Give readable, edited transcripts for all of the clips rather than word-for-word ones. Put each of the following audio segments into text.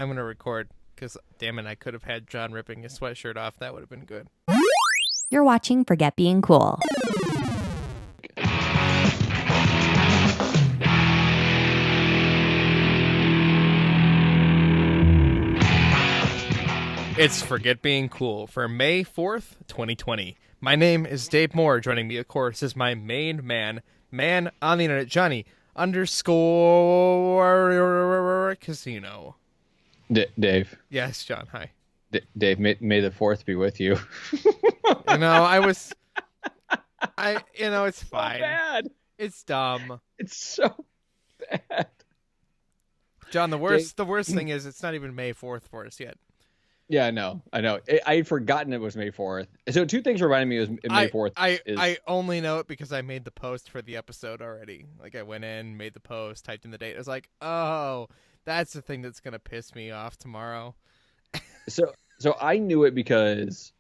I'm going to record because, damn it, I could have had John ripping his sweatshirt off. That would have been good. You're watching Forget Being Cool. It's Forget Being Cool for May 4th, 2020. My name is Dave Moore. Joining me, of course, is my main man on the internet, Johnny _ Casino. Dave. Yes, John. Hi. Dave, may the 4th be with you. It's fine. So bad. It's dumb. It's so bad. John, the worst thing is it's not even May 4th for us yet. Yeah, I know. I had forgotten it was May 4th. So two things reminded me of May 4th. I only know it because I made the post for the episode already. Like, I went in, made the post, typed in the date. I was like, oh, that's the thing that's going to piss me off tomorrow. So I knew it because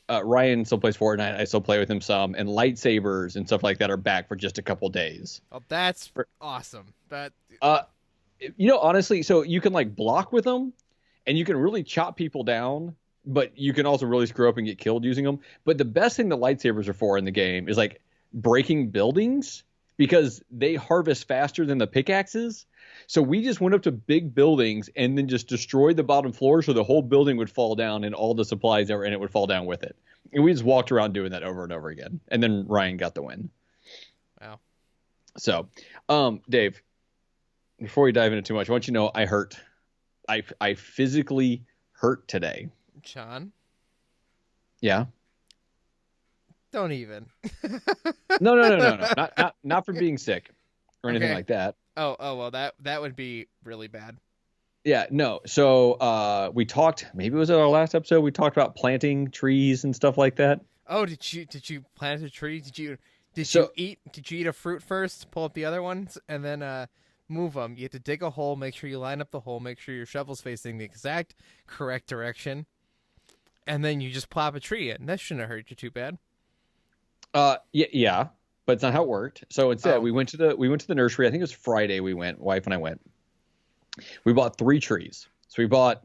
Ryan still plays Fortnite. I still play with him some. And lightsabers and stuff like that are back for just a couple days. Oh, that's awesome. Honestly, so you can like block with them. And you can really chop people down, but you can also really screw up and get killed using them. But the best thing the lightsabers are for in the game is like breaking buildings because they harvest faster than the pickaxes. So we just went up to big buildings and then just destroyed the bottom floor so the whole building would fall down and all the supplies that were in it would fall down with it. And we just walked around doing that over and over again. And then Ryan got the win. Wow. So, Dave, before we dive into too much, I want you to know I hurt. I physically hurt today. John? Yeah? Don't even. No. Not from being sick or anything like that. Oh, well, that would be really bad. Yeah, no. So we talked, maybe it was in our last episode, we talked about planting trees and stuff like that. Oh, did you plant a tree? Did you eat a fruit first, pull up the other ones, and then move them? You have to dig a hole, make sure you line up the hole, make sure your shovel's facing the exact correct direction, and then you just plop a tree in. That shouldn't have hurt you too bad. Yeah, but it's not how it worked. So instead, we went to the nursery. I think it was Friday. We went. Wife and I went. We bought 3 trees. So we bought.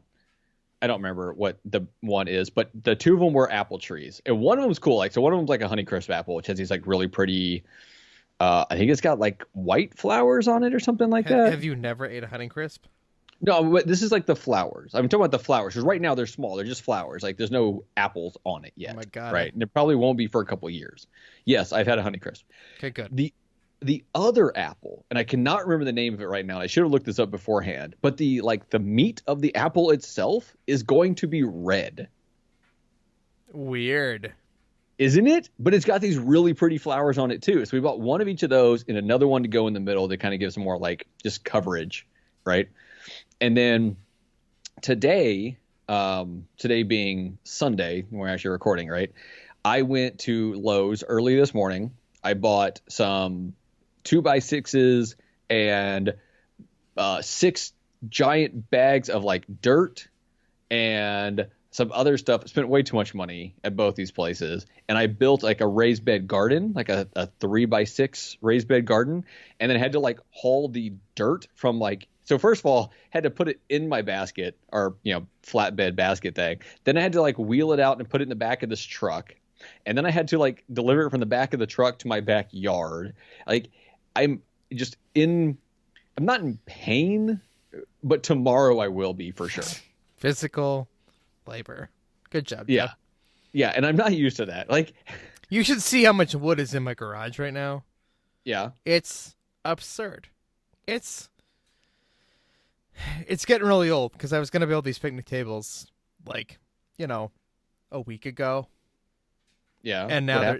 I don't remember what the one is, but the 2 of them were apple trees, and one of them was cool. Like, so one of them was like a Honeycrisp apple, which has these like really pretty. I think it's got like white flowers on it or something like that. Have you never ate a Honeycrisp? No, but this is like the flowers. I'm talking about the flowers because right now they're small. They're just flowers. Like, there's no apples on it yet. Oh my God. Right. And it probably won't be for a couple of years. Yes, I've had a Honeycrisp. Okay, good. The other apple, and I cannot remember the name of it right now. I should have looked this up beforehand. But the meat of the apple itself is going to be red. Weird. Isn't it? But it's got these really pretty flowers on it too. So we bought one of each of those and another one to go in the middle to kind of give some more like just coverage, right? And then today being Sunday, we're actually recording, right? I went to Lowe's early this morning. I bought some 2x6s and 6 giant bags of like dirt and some other stuff. I spent way too much money at both these places. And I built like a raised bed garden, like a 3x6 raised bed garden. And then had to like haul the dirt from like, so first of all, had to put it in my basket or, flatbed basket thing. Then I had to like wheel it out and put it in the back of this truck. And then I had to like deliver it from the back of the truck to my backyard. Like I'm not in pain, but tomorrow I will be for sure. Physical labor. Good job. Yeah. Jeff. Yeah. And I'm not used to that. Like, you should see how much wood is in my garage right now. Yeah. It's absurd. It's getting really old because I was going to build these picnic tables like, a week ago. Yeah. And now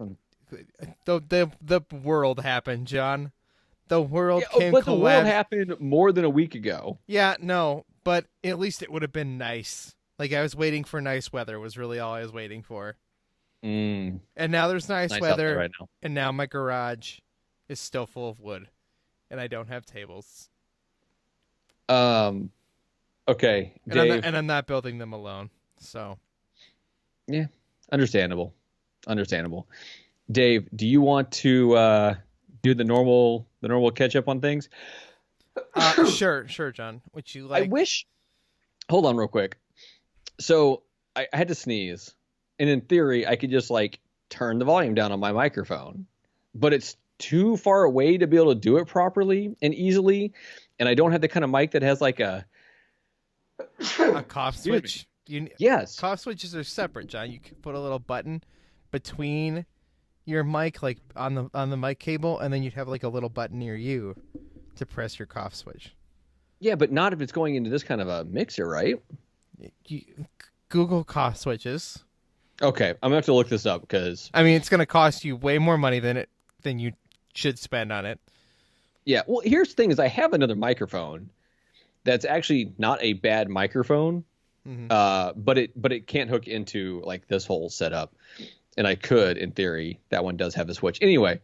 the world happened, John. The world came but collapse. The world happened more than a week ago. Yeah, no, but at least it would have been nice. Like, I was waiting for nice weather was really all I was waiting for. And now there's nice weather, right now. And now my garage is still full of wood, and I don't have tables. Okay, Dave. And I'm not building them alone, so. Yeah, understandable. Dave, do you want to do the normal catch up on things? Sure, John. Would you like? hold on real quick. So I had to sneeze, and in theory, I could just like turn the volume down on my microphone, but it's too far away to be able to do it properly and easily, and I don't have the kind of mic that has like a cough switch. Yes. Cough switches are separate, John. You can put a little button between your mic, like on the mic cable, and then you'd have like a little button near you to press your cough switch. Yeah, but not if it's going into this kind of a mixer, right? Google cough switches. Okay, I'm gonna have to look this up because I mean it's gonna cost you way more money than you should spend on it. Yeah, well, here's the thing: is I have another microphone that's actually not a bad microphone, but it can't hook into like this whole setup, and I could, in theory, that one does have a switch. Anyway,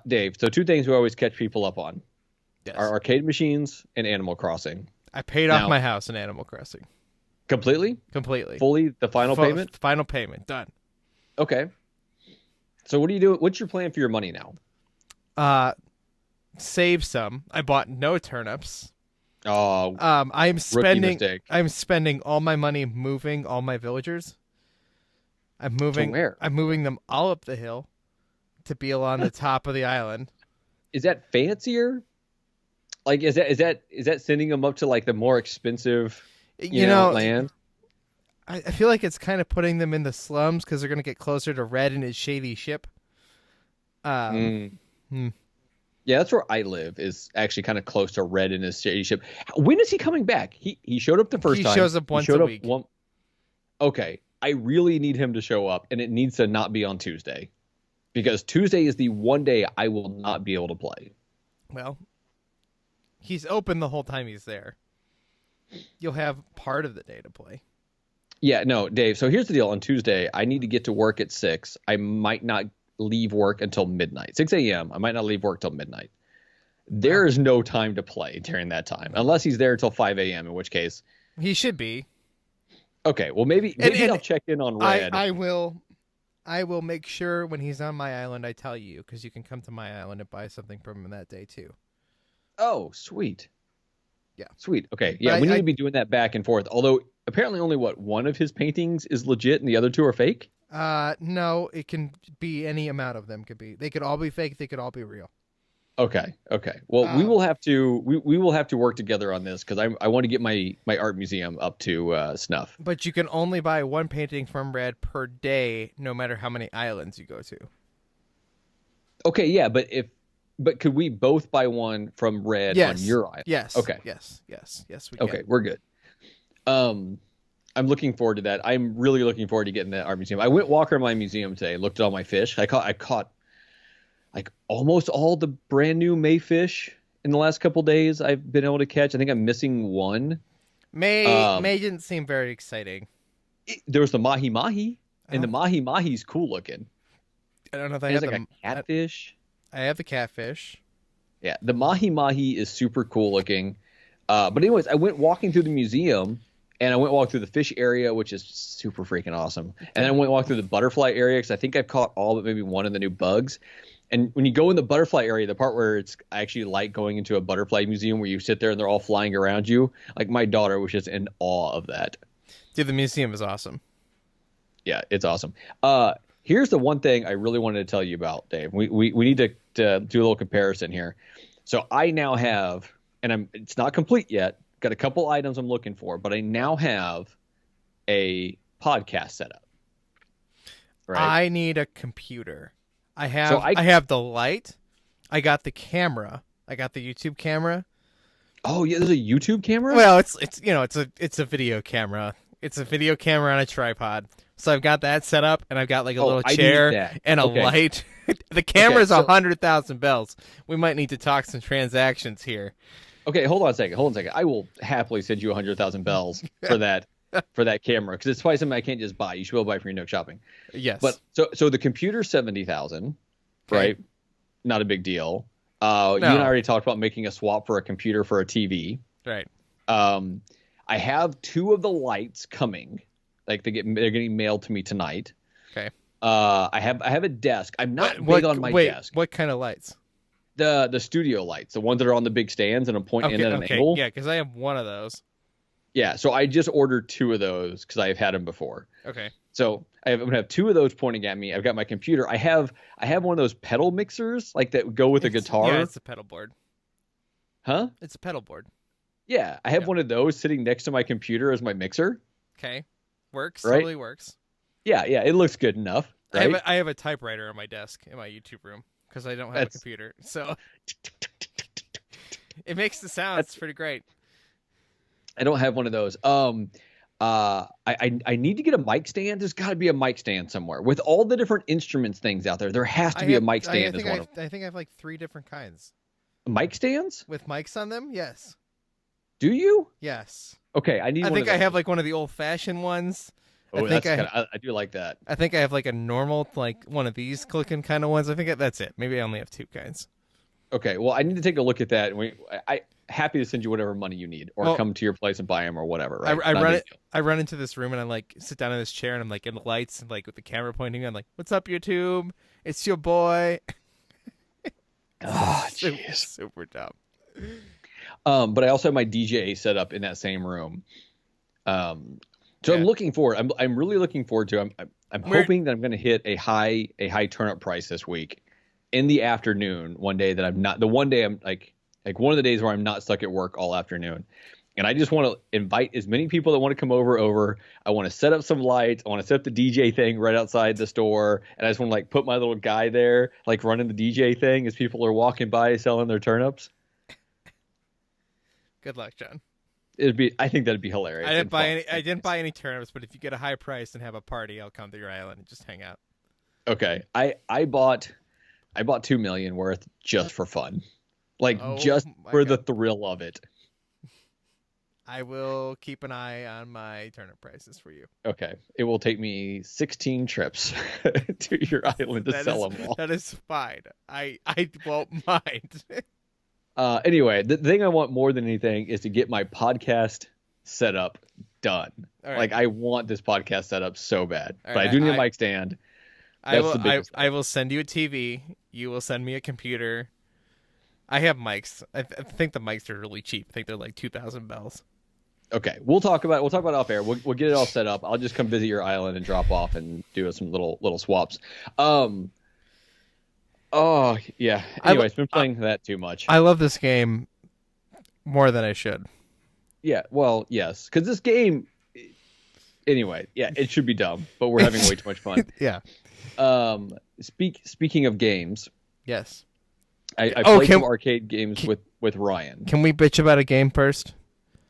Dave. So two things we always catch people up on: are arcade machines and Animal Crossing. I paid off my house in Animal Crossing. Completely? Fully. The final payment? Final payment. Done. Okay. So what do you do? What's your plan for your money now? Save some. I bought no turnips. Oh. I'm mistake. spending all my money moving all my villagers. I'm moving. To where? I'm moving them all up the hill to be on the top of the island. Is that fancier? Like, is that sending them up to like the more expensive, you know, land? I feel like it's kind of putting them in the slums because they're going to get closer to Red and his shady ship. Yeah, that's where I live. Is actually kind of close to Red and his shady ship. When is he coming back? He showed up the first time. He shows up once a week. Okay, I really need him to show up, and it needs to not be on Tuesday, because Tuesday is the one day I will not be able to play. Well, he's open the whole time he's there. You'll have part of the day to play. Yeah, no, Dave. So here's the deal. On Tuesday, I need to get to work at 6. I might not leave work until midnight. 6 a.m. I might not leave work till midnight. There is no time to play during that time, unless he's there until 5 a.m., in which case... He should be. Okay, well, maybe I'll check in on Red. I will make sure when he's on my island I tell you, because you can come to my island and buy something from him that day, too. Oh, sweet. Yeah. Sweet. Okay. Yeah, we need to be doing that back and forth. Although apparently only one of his paintings is legit and the other two are fake? No, it can be any amount of them could be. They could all be fake, they could all be real. Okay. Well, we will have to work together on this because I want to get my art museum up to snuff. But you can only buy one painting from Red per day, no matter how many islands you go to. Okay, yeah, but could we both buy one from Red on your island? Yes. Okay. Yes, we can. Okay, we're good. I'm looking forward to that. I'm really looking forward to getting that art museum. I went walking around my museum today, looked at all my fish. I caught like almost all the brand new May fish in the last couple days I've been able to catch. I think I'm missing one. May didn't seem very exciting. There was the mahi-mahi, and the mahi-mahi's cool looking. I don't know if I have like a catfish. I have the catfish. Yeah, the mahi-mahi is super cool looking. But anyways, I went walking through the museum, and I went walk through the fish area, which is super freaking awesome. And then I went walk through the butterfly area because I think I've caught all but maybe one of the new bugs. And when you go in the butterfly area, the part where I actually like going into a butterfly museum where you sit there and they're all flying around you, like my daughter was just in awe of that. Dude, the museum is awesome. Yeah, it's awesome. Here's the one thing I really wanted to tell you about, Dave. We need to do a little comparison here. So I now have, and it's not complete yet, got a couple items I'm looking for, but I now have a podcast setup. Right? I need a computer. I have the light. I got the camera. I got the YouTube camera. Oh yeah, there's a YouTube camera? Well, it's a video camera. It's a video camera on a tripod. So I've got that set up, and I've got like a little chair and a light. The camera's 100,000 bells. We might need to talk some transactions here. Okay, hold on a second. I will happily send you 100,000 bells for that camera because it's probably something I can't just buy. You should be able to buy from your Nook shopping. Yes. But so the computer's 70,000, right? Not a big deal. No. You and I already talked about making a swap for a computer for a TV. Right. I have 2 of the lights coming. Like they're getting mailed to me tonight. Okay. I have a desk. I'm not big on my desk. What kind of lights? The studio lights, the ones that are on the big stands and a point in at an angle. Yeah, because I have one of those. Yeah, so I just ordered 2 of those because I've had them before. Okay. So I'm gonna have 2 of those pointing at me. I've got my computer. I have one of those pedal mixers like that go with a guitar. Yeah, it's a pedal board. Huh? It's a pedal board. Yeah, I have one of those sitting next to my computer as my mixer. Okay. Works. Right? Totally works. Yeah, it looks good enough. Right? I have a typewriter on my desk in my YouTube room because I don't have a computer. So it makes the sound. It's pretty great. I don't have one of those. I need to get a mic stand. There's got to be a mic stand somewhere. With all the different instruments things out there, there has to be a mic stand. I think I have like 3 different kinds. Mic stands? With mics on them? Yes. Do you? Yes. Okay, I think I have like one of the old-fashioned ones. Oh, I do like that. I think I have like a normal, like one of these clicking kind of ones. I think that's it. Maybe I only have 2 kinds. Okay, well, I need to take a look at that. And I happy to send you whatever money you need, or come to your place and buy them, or whatever. Right? I run into this room and I like sit down in this chair and I'm like in the lights and like with the camera pointing. I'm like, "What's up, YouTube? It's your boy." Oh, jeez, super dumb. But I also have my DJ set up in that same room. So I'm looking forward. I'm really looking forward to. I'm hoping that I'm going to hit a high turnip price this week in the afternoon. One day that I'm not. The one day I'm like one of the days where I'm not stuck at work all afternoon. And I just want to invite as many people that want to come over. I want to set up some lights. I want to set up the DJ thing right outside the store. And I just want to like put my little guy there, like running the DJ thing as people are walking by selling their turnips. Good luck, John. I think that'd be hilarious. I didn't buy any turnips, but if you get a high price and have a party, I'll come to your island and just hang out. Okay. I bought 2 million worth just for fun. Like just for the thrill of it. I will keep an eye on my turnip prices for you. Okay. It will take me 16 trips to your island to sell them all. That is fine. I won't mind. Anyway, the thing I want more than anything is to get my podcast setup done. Right. Like I want this podcast set up so bad, but I do need a mic stand. I will send you a TV. You will send me a computer. I have mics. I think the mics are really cheap. I think they're like 2,000 bells. Okay, we'll talk about it off air. We'll get it all set up. I'll just come visit your island and drop off and do some little swaps. Oh yeah. Anyway, I've been playing that too much. I love this game more than I should. Yeah, well, yes, because this game. Anyway, yeah, it should be dumb, but we're having way too much fun. Yeah. Speaking of games. Yes. I played some arcade games with Ryan. Can we bitch about a game first?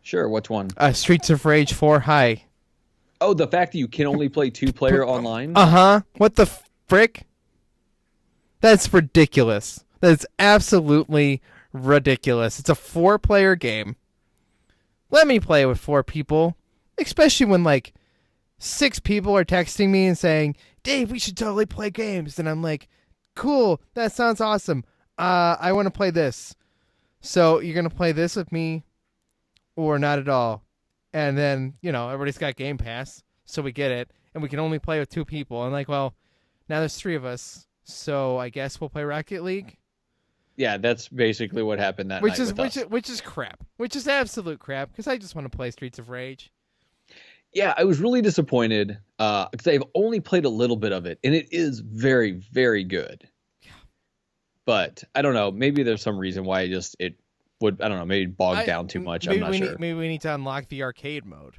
Sure. Which one? Streets of Rage 4 High. Oh, the fact that you can only play 2-player online? Uh-huh. What the frick? That's ridiculous. That's absolutely ridiculous. It's a 4-player game. Let me play with 4 people. Especially when, like, 6 people are texting me and saying, Dave, we should totally play games. And I'm like, cool. That sounds awesome. I want to play this. So you're going to play this with me or not at all? And then, everybody's got Game Pass. So we get it. And we can only play with 2 people. And like, well, now there's 3 of us. So I guess we'll play Rocket League. Yeah, that's basically what happened that night with us. Which is crap. Which is absolute crap. Because I just want to play Streets of Rage. Yeah, I was really disappointed because I've only played a little bit of it. And it is very, very good. Yeah. But I don't know. Maybe there's some reason why it would, I don't know, maybe bog down too much. I'm not sure. Maybe we need to unlock the arcade mode.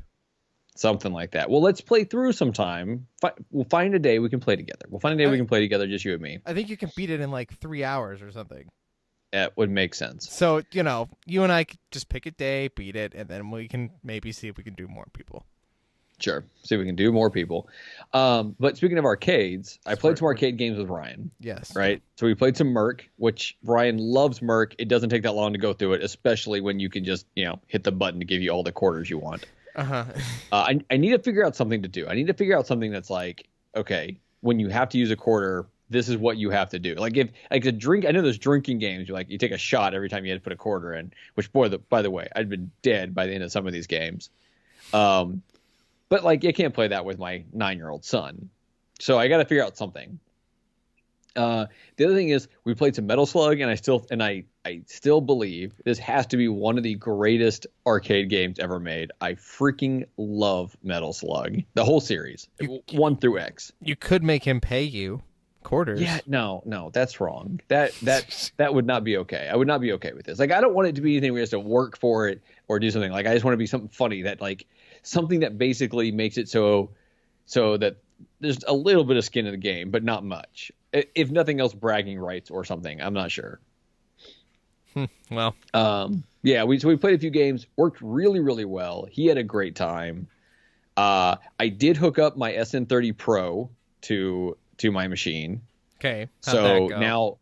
Something like that. Well, let's play through sometime. We'll find a day we can play together. We can play together, just you and me. I think you can beat it in like 3 hours or something. That would make sense. So, you and I could just pick a day, beat it, and then we can maybe see if we can do more people. Sure. See if we can do more people. But speaking of arcades, I played some arcade games with Ryan. Yes. Right? So we played some Merc, which Ryan loves Merc. It doesn't take that long to go through it, especially when you can just, hit the button to give you all the quarters you want. Uh-huh. I need to figure out something to do. I need to figure out something that's like, okay, when you have to use a quarter, this is what you have to do. Like a drink, I know there's drinking games. You take a shot every time you had to put a quarter in, which by the way, I'd been dead by the end of some of these games. But you can't play that with my 9-year-old son. So I got to figure out something. The other thing is we played some Metal Slug, and I still believe this has to be one of the greatest arcade games ever made. I freaking love Metal Slug, the whole series, 1 through X. You could make him pay you quarters. Yeah, no, that's wrong. That would not be okay. I would not be okay with this. Like, I don't want it to be anything where you have to work for it or do something. Like, I just want to be something funny that, like, something that basically makes it so that there's a little bit of skin in the game, but not much. If nothing else, bragging rights or something. I'm not sure. Well, yeah, we played a few games, worked really, really well. He had a great time. I did hook up my SN30 Pro to my machine. okay. How'd So that go? now,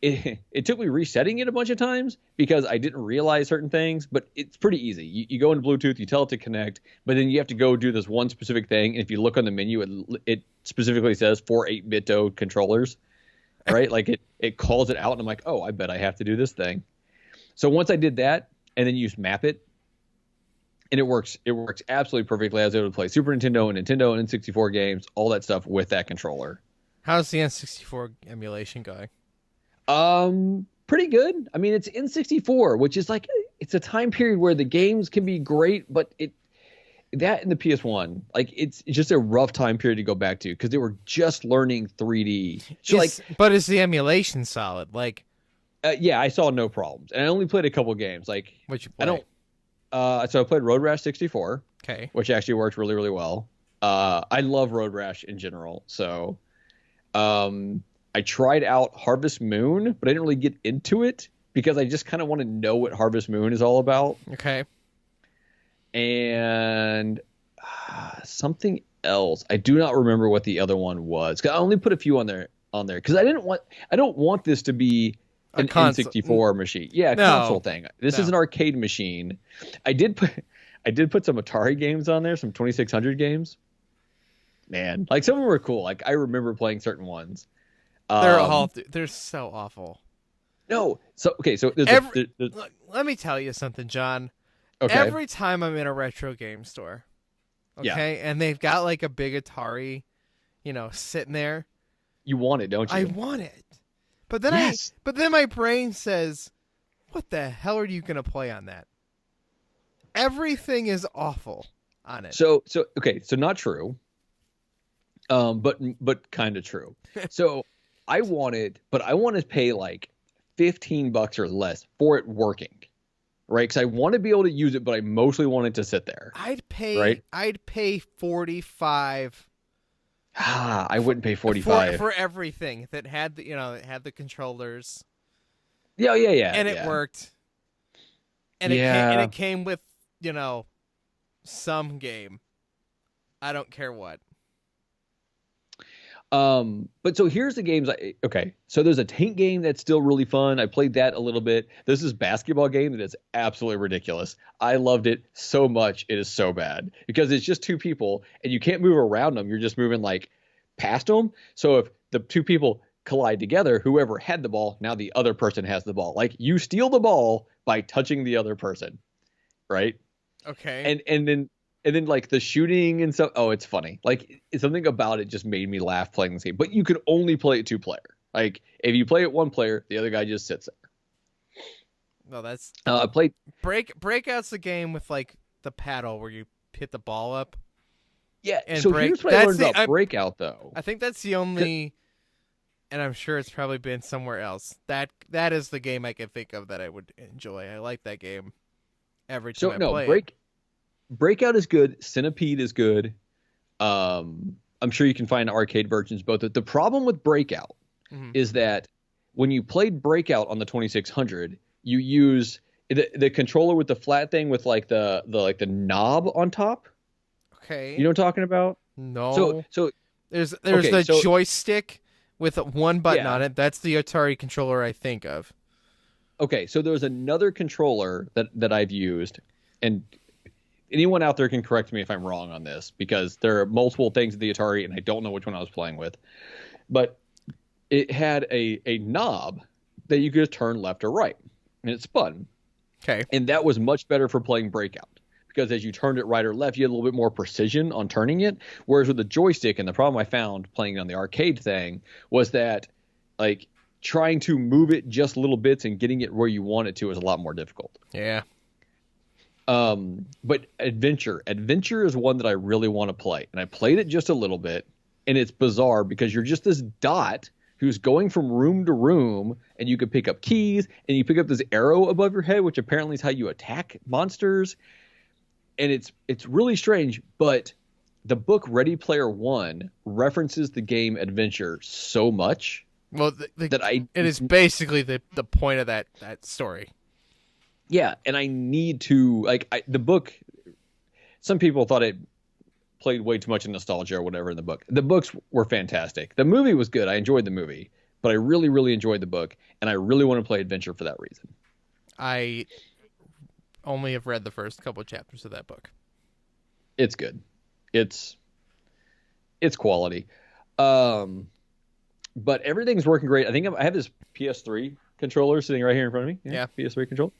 it took me resetting it a bunch of times because I didn't realize certain things, but it's pretty easy. You go into Bluetooth, you tell it to connect, but then you have to go do this one specific thing. And if you look on the menu, it specifically says 4 8-bit controllers, right? Like it calls it out, and I'm like, oh, I bet I have to do this thing. So once I did that, and then you map it, and it works absolutely perfectly. I was able to play Super Nintendo and Nintendo and N64 games, all that stuff with that controller. How's the N64 emulation going? Pretty good. I mean, it's N64, which is like, it's a time period where the games can be great, but that and the PS1, like it's just a rough time period to go back to because they were just learning 3D. So But is the emulation solid? Like, yeah, I saw no problems, and I only played a couple games. Like, what you play? So I played Road Rash 64, Okay. which actually worked really, really well. I love Road Rash in general, so I tried out Harvest Moon, but I didn't really get into it because I just kind of want to know what Harvest Moon is all about. Okay. And something else. I do not remember what the other one was. I only put a few on there because I don't want this to be an N64 machine. Yeah, console thing. This is an arcade machine. I did put some Atari games on there, some 2600 games. Man, like some of them were cool. Like I remember playing certain ones. They're so awful. No, so okay, so let me tell you something, John. Okay. Every time I'm in a retro game store, okay, and they've got like a big Atari, sitting there. You want it, don't you? I want it, but then my brain says, "What the hell are you gonna play on that?" Everything is awful on it. So okay, so not true. But kind of true. So I want to pay like $15 or less for it working, right? Because I want to be able to use it, but I mostly want it to sit there. I'd pay $45. I wouldn't pay $45 for everything that had the controllers. Yeah. And it worked. And it came with some game. I don't care what. But so here's the games. Okay, so there's a tank game that's still really fun. I played that a little bit. There's this basketball game that is absolutely ridiculous. I loved it so much. It is so bad because it's just two people and you can't move around them. You're just moving like past them. So if the two people collide together, whoever had the ball, now the other person has the ball. Like you steal the ball by touching the other person, right? Okay. And then like the shooting and stuff. Oh, it's funny. Like something about it just made me laugh playing this game. But you can only play it 2-player. Like if you play it 1-player, the other guy just sits there. No, that's I played Breakout's the game with like the paddle where you hit the ball up. Yeah. And so here's what I learned about Breakout, though. I think that's the only, and I'm sure it's probably been somewhere else. That is the game I can think of that I would enjoy. I like that game every time I play it. Breakout is good. Centipede is good. I'm sure you can find arcade versions both. The problem with Breakout is that when you played Breakout on the 2600, you use the controller with the flat thing with like the knob on top. Okay. You know what I'm talking about? No. So there's joystick with one button on it. That's the Atari controller I think of. Okay, so there's another controller that I've used, and anyone out there can correct me if I'm wrong on this because there are multiple things at the Atari and I don't know which one I was playing with. But it had a knob that you could just turn left or right and it spun. Okay. And that was much better for playing Breakout because as you turned it right or left, you had a little bit more precision on turning it. Whereas with the joystick, and the problem I found playing on the arcade thing was that like trying to move it just little bits and getting it where you want it to is a lot more difficult. Yeah. But Adventure is one that I really want to play. And I played it just a little bit, and it's bizarre because you're just this dot who's going from room to room, and you can pick up keys, and you pick up this arrow above your head, which apparently is how you attack monsters. And it's really strange, but the book Ready Player One references the game Adventure so much. Well, it is basically the point of that story. Yeah, and I need to the book. Some people thought it played way too much in nostalgia or whatever in the book. The books were fantastic. The movie was good. I enjoyed the movie, but I really, really enjoyed the book, and I really want to play Adventure for that reason. I only have read the first couple of chapters of that book. It's good. It's quality. But everything's working great. I think I have this PS3 controller sitting right here in front of me. Yeah. PS3 controller.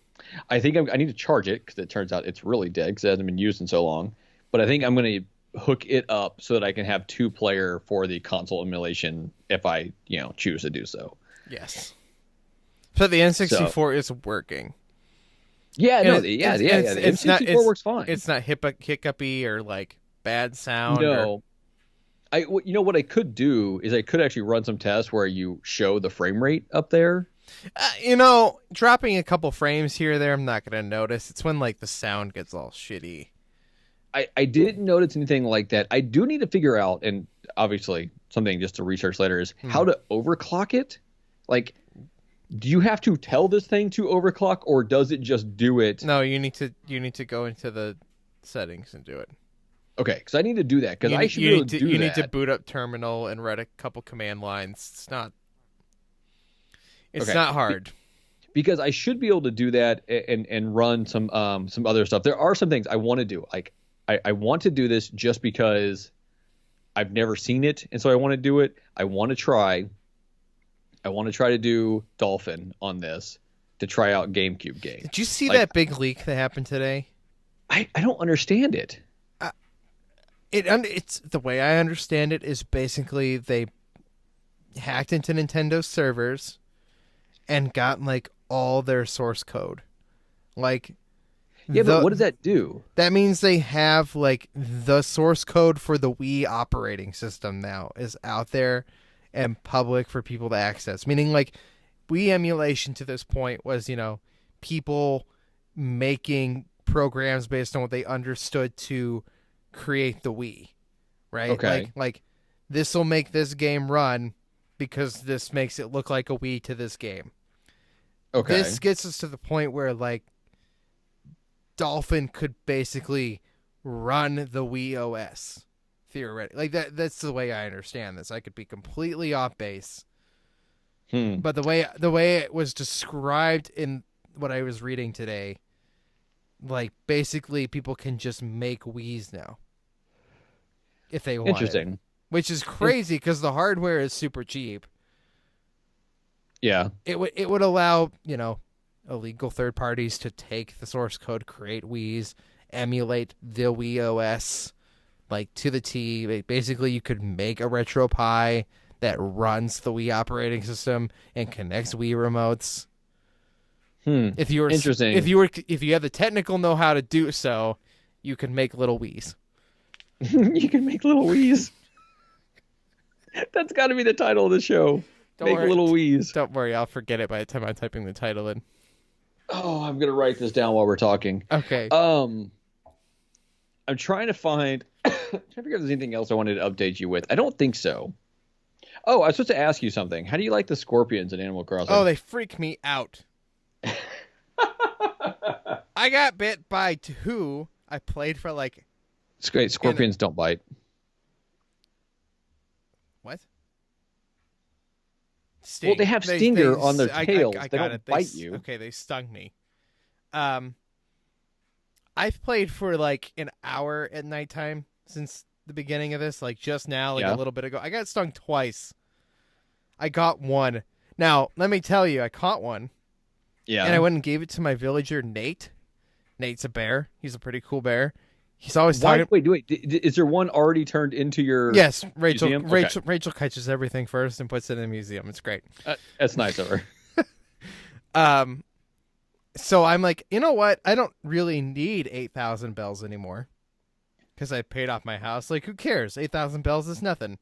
I think I need to charge it because it turns out it's really dead because it hasn't been used in so long. But I think I'm going to hook it up so that I can have 2-player for the console emulation if I, choose to do so. Yes. So the N64 is working. Yeah, and no, the N64 works fine. It's not hiccupy or like bad sound. No. What I could do is I could actually run some tests where you show the frame rate up there. Dropping a couple frames here or there, I'm not going to notice. It's when like the sound gets all shitty. I didn't notice anything like that. I do need to figure out, and obviously something just to research later, is how to overclock it. Like, do you have to tell this thing to overclock, or does it just do it? No, you need to go into the settings and do it. Okay, because I need to do that because I should be able to do that. You need to boot up terminal and write a couple command lines. It's not hard. Because I should be able to do that and run some other stuff. There are some things I want to do. Like I want to do this just because I've never seen it, and so I want to do it. I want to try to do Dolphin on this to try out GameCube game. Did you see that big leak that happened today? I don't understand it. It's the way I understand it is basically they hacked into Nintendo's servers and got like all their source code. Like, yeah, but what does that do? That means they have like the source code for the Wii operating system now is out there and public for people to access. Meaning like Wii emulation to this point was, people making programs based on what they understood to create the Wii, right? Okay. Like this will make this game run because this makes it look like a Wii to this game. Okay. This gets us to the point where like Dolphin could basically run the Wii OS theoretically. Like that's the way I understand this. I could be completely off base. But the way it was described in what I was reading today, like basically people can just make Wiis now if they want. Interesting. Which is crazy because the hardware is super cheap. Yeah. It would allow, illegal third parties to take the source code, create Wiis, emulate the Wii OS like to the T. Basically, you could make a RetroPie that runs the Wii operating system and connects Wii remotes. If you were interesting, if you have the technical know-how to do so, you can make little Wiis. You can make little Wiis. That's got to be the title of the show. Make little Wiis. Don't worry, I'll forget it by the time I'm typing the title in. Oh, I'm gonna write this down while we're talking. Okay. I'm trying to figure if there's anything else I wanted to update you with. I don't think so. Oh, I was supposed to ask you something. How do you like the scorpions in Animal Crossing? Oh, they freak me out. I got bit by 2. I played for like... It's great. Scorpions don't bite. What? Well, they have stinger on their tails. They don't bite you. Okay, they stung me. I've played for like an hour at nighttime since the beginning of this, like just now, like a little bit ago. I got stung twice. I got one. Now, let me tell you, I caught one. Yeah. And I went and gave it to my villager, Nate. Nate's a bear. He's a pretty cool bear. He's always talking. Wait. Is there one already turned into your? Yes, Rachel. museum? Rachel catches everything first and puts it in the museum. It's great. That's nice of her. So I'm like, you know what? I don't really need 8,000 bells anymore because I paid off my house. Like, who cares? 8,000 bells is nothing.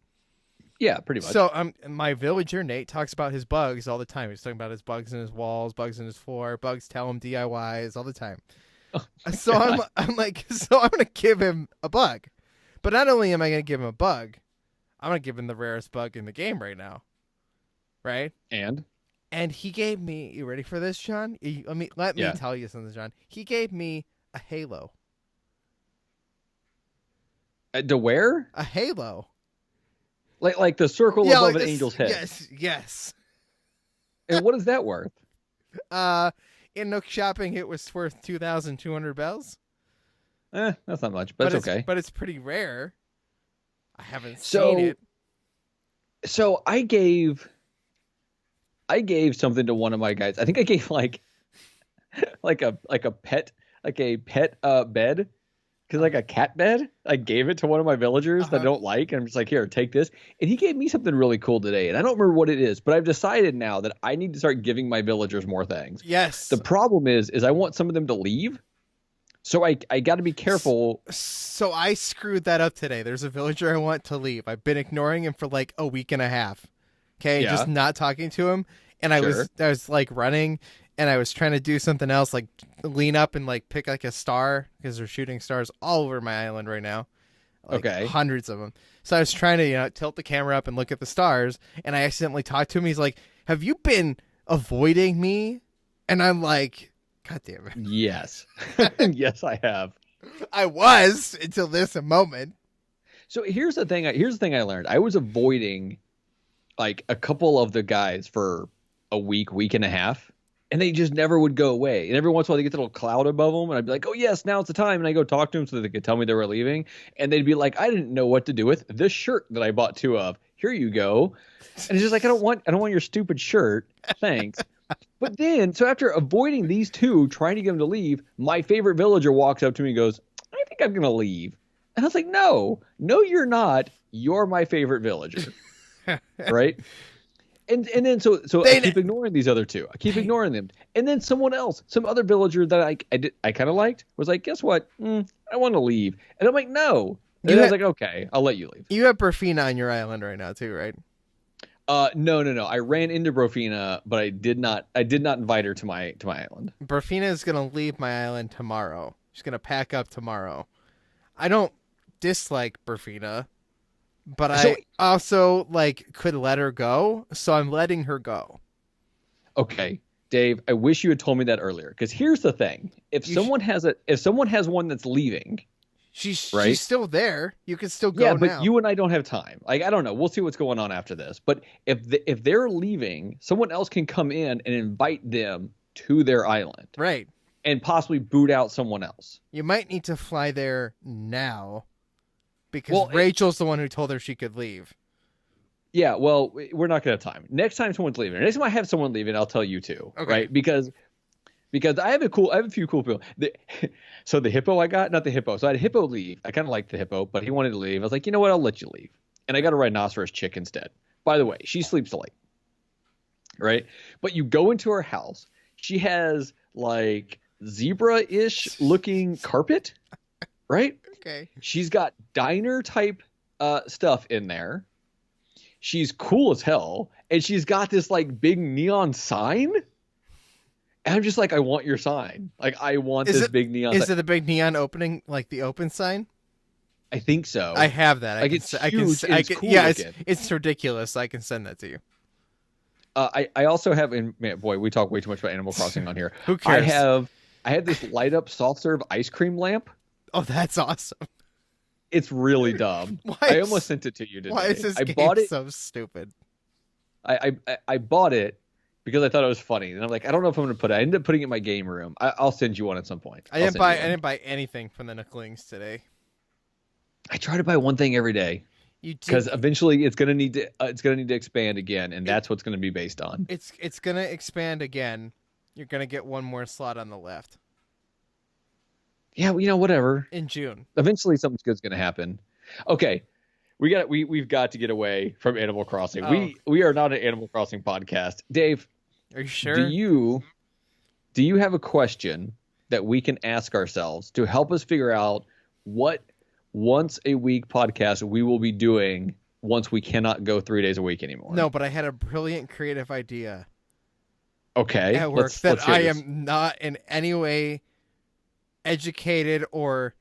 Yeah, pretty much. So my villager Nate talks about his bugs all the time. He's talking about his bugs in his walls, bugs in his floor, bugs tell him DIYs all the time. So I'm like, so I'm gonna give him a bug, but not only am I gonna give him a bug, I'm gonna give him the rarest bug in the game right now, right? And he gave me. You ready for this, John? Let me tell you something, John. He gave me a halo. To wear? A halo. Like the circle above an angel's head. Yes. And what is that worth? In Nook Shopping, it was worth 2,200 bells. That's not much, but it's okay. But it's pretty rare. I haven't seen it. So I gave something to one of my guys. I think I gave like a pet bed. Because like a cat bed, I gave it to one of my villagers that I don't like. And I'm just like, here, take this. And he gave me something really cool today. And I don't remember what it is, but I've decided now that I need to start giving my villagers more things. Yes. The problem is I want some of them to leave. So I got to be careful. So I screwed that up today. There's a villager I want to leave. I've been ignoring him for like a week and a half. Okay. Yeah. Just not talking to him. And I was like running. And I was trying to do something else, like lean up and like pick like a star because they're shooting stars all over my island right now. Like hundreds of them. So I was trying to, tilt the camera up and look at the stars. And I accidentally talked to him. He's like, have you been avoiding me? And I'm like, God damn it. Yes. Yes, I have. I was until this moment. So here's the thing I learned. I was avoiding like a couple of the guys for a week and a half. And they just never would go away. And every once in a while, they get the little cloud above them. And I'd be like, oh, yes, now it's the time. And I go talk to them so that they could tell me they were leaving. And they'd be like, I didn't know what to do with this shirt that I bought two of. Here you go. And it's just like, I don't want your stupid shirt. Thanks. But then, so after avoiding these two, trying to get them to leave, my favorite villager walks up to me and goes, I think I'm going to leave. And I was like, no, you're not. You're my favorite villager. Right? And then so I keep ignoring these other two. I keep ignoring them. And then someone else, some other villager that I kind of liked was like, guess what? I want to leave. And I'm like, no. And I was like, okay, I'll let you leave. You have Burfina on your island right now too, right? No. I ran into Burfina, but I did not invite her to my island. Burfina is gonna leave my island tomorrow. She's gonna pack up tomorrow. I don't dislike Burfina. But I also could let her go, so I'm letting her go. Okay, Dave, I wish you had told me that earlier. Because here's the thing: if someone has one that's leaving, she's still there. You can still go. Yeah, but you and I don't have time. Like I don't know. We'll see what's going on after this. But if they're leaving, someone else can come in and invite them to their island, right? And possibly boot out someone else. You might need to fly there now. Because Rachel's the one who told her she could leave. Yeah, well, we're not going to have time. Next time someone's leaving, next time I have someone leaving, I'll tell you too, right? Because I have a few cool people. So the hippo I got, not the hippo. So I had a hippo leave. I kind of liked the hippo, but he wanted to leave. I was like, you know what? I'll let you leave. And I got a rhinoceros chick instead. By the way, she sleeps late, right? But you go into her house. She has like zebra-ish looking carpet, right? Okay. She's got diner type stuff in there. She's cool as hell. And she's got this like big neon sign. And I'm just like, I want your sign. Like, I want this big neon sign. Is it a big neon opening, like the open sign? I think so. I have that. Like, it's huge. It's cool looking. It's ridiculous. I can send that to you. I also have, and man, boy, we talk way too much about Animal Crossing on here. Who cares? I have this light up soft serve ice cream lamp. Oh, that's awesome. It's really dumb. I almost sent it to you today. Why is this game so stupid? I bought it because I thought it was funny. And I'm like, I don't know if I'm going to put it. I ended up putting it in my game room. I'll send you one at some point. I didn't buy anything from the Nooklings today. I try to buy one thing every day. Because eventually it's going to need to expand again, and that's what's going to be based on. It's going to expand again. You're going to get one more slot on the left. Yeah, whatever. in June. Eventually, something good's going to happen. Okay, we've got to get away from Animal Crossing. Oh. We are not an Animal Crossing podcast. Dave, Are you sure? Do you have a question that we can ask ourselves to help us figure out what once a week podcast we will be doing once we cannot go 3 days a week anymore? No, but I had a brilliant creative idea. Okay. At work that I am not in any way educated or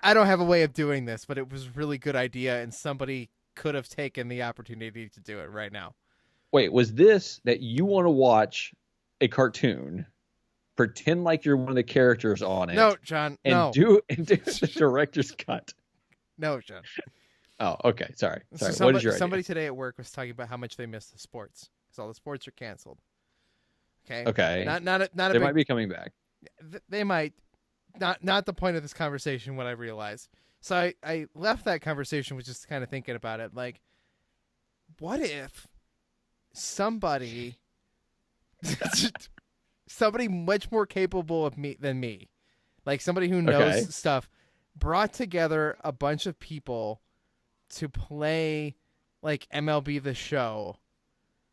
I don't have a way of doing this, but it was a really good idea and somebody could have taken the opportunity to do it right now. Wait, was this that you want to watch a cartoon, pretend like you're one of the characters on it? No, John. And do the director's cut. No, John. Oh, okay. Sorry. So What is your idea? somebody today at work was talking about how much they miss the sports because all the sports are canceled. Okay. Okay. Not a they might be coming back. They might. Not the point of this conversation. What I realized. So I left that conversation with just kind of thinking about it. Like, what if somebody much more capable of me than me, like somebody who knows stuff, brought together a bunch of people to play like MLB The Show,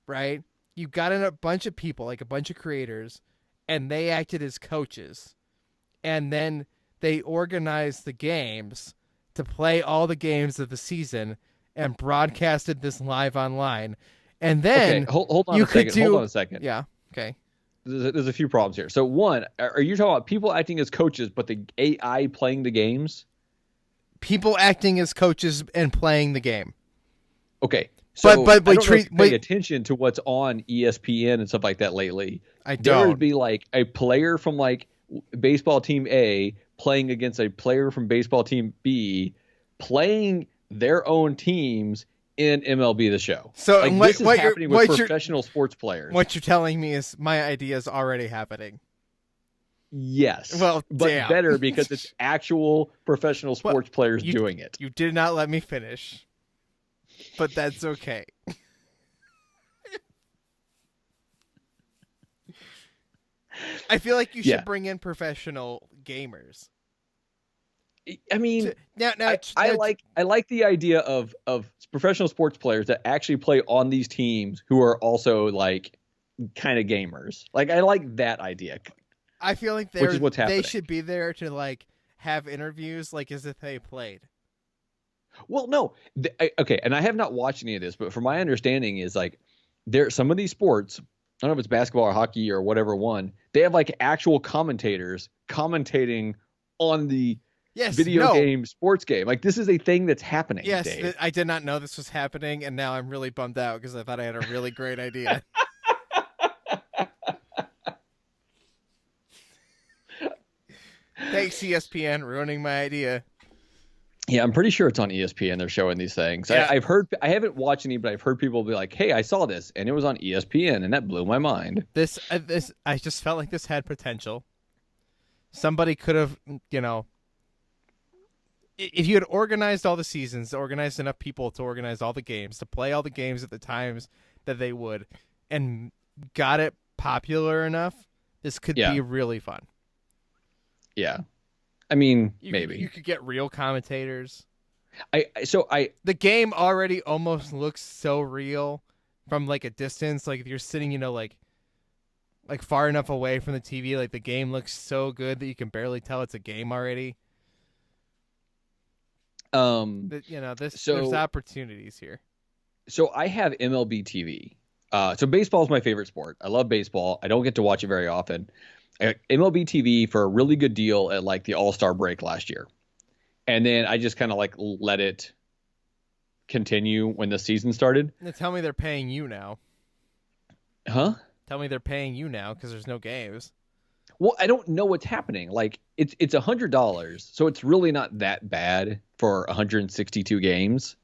right? You got in a bunch of people, like a bunch of creators, and they acted as coaches. And then they organized the games to play all the games of the season and broadcasted this live online. And then hold on a second. Yeah. Okay. There's a few problems here. So one, are you talking about people acting as coaches, but the AI playing the games? People acting as coaches and playing the game. Okay. So but I don't know if you pay wait. attention to what's on ESPN and stuff like that lately. I There don't. would be like a player from like baseball team A playing against a player from baseball team B, playing their own teams in MLB The Show. So like, this is happening with professional sports players. What you're telling me is my idea is already happening. Yes. Well, but damn. better because it's actual professional sports players doing it. You did not let me finish. But that's okay. I feel like you should bring in professional gamers. I mean, I like the idea of professional sports players that actually play on these teams who are also like kind of gamers. Like I like that idea. I feel like which is what's happening. They should be there to like have interviews like as if they played. Well, no, okay, and I have not watched any of this, but from my understanding is like some of these sports. I don't know if it's basketball or hockey or whatever one. They have like actual commentators commentating on the video game, sports game. Like this is a thing that's happening. Yes, Dave. I did not know this was happening, and now I'm really bummed out because I thought I had a really great idea. Thanks, ESPN, ruining my idea. Yeah, I'm pretty sure it's on ESPN. They're showing these things. Yeah. I've heard. I haven't watched any, but I've heard people be like, "Hey, I saw this, and it was on ESPN, and that blew my mind." This I just felt like this had potential. Somebody could have, if you had organized all the seasons, organized enough people to organize all the games, to play all the games at the times that they would, and got it popular enough, this could be really fun. Yeah. I mean, maybe you could get real commentators. The game already almost looks so real from like a distance. Like if you're sitting, like far enough away from the TV, like the game looks so good that you can barely tell it's a game already. There's opportunities here. So I have MLB TV. So baseball is my favorite sport. I love baseball. I don't get to watch it very often. MLB TV for a really good deal at like the All-Star break last year. And then I just kind of like let it continue when the season started. Now tell me they're paying you now. Huh? Tell me they're paying you now because there's no games. Well, I don't know what's happening. Like it's $100, so it's really not that bad for 162 games.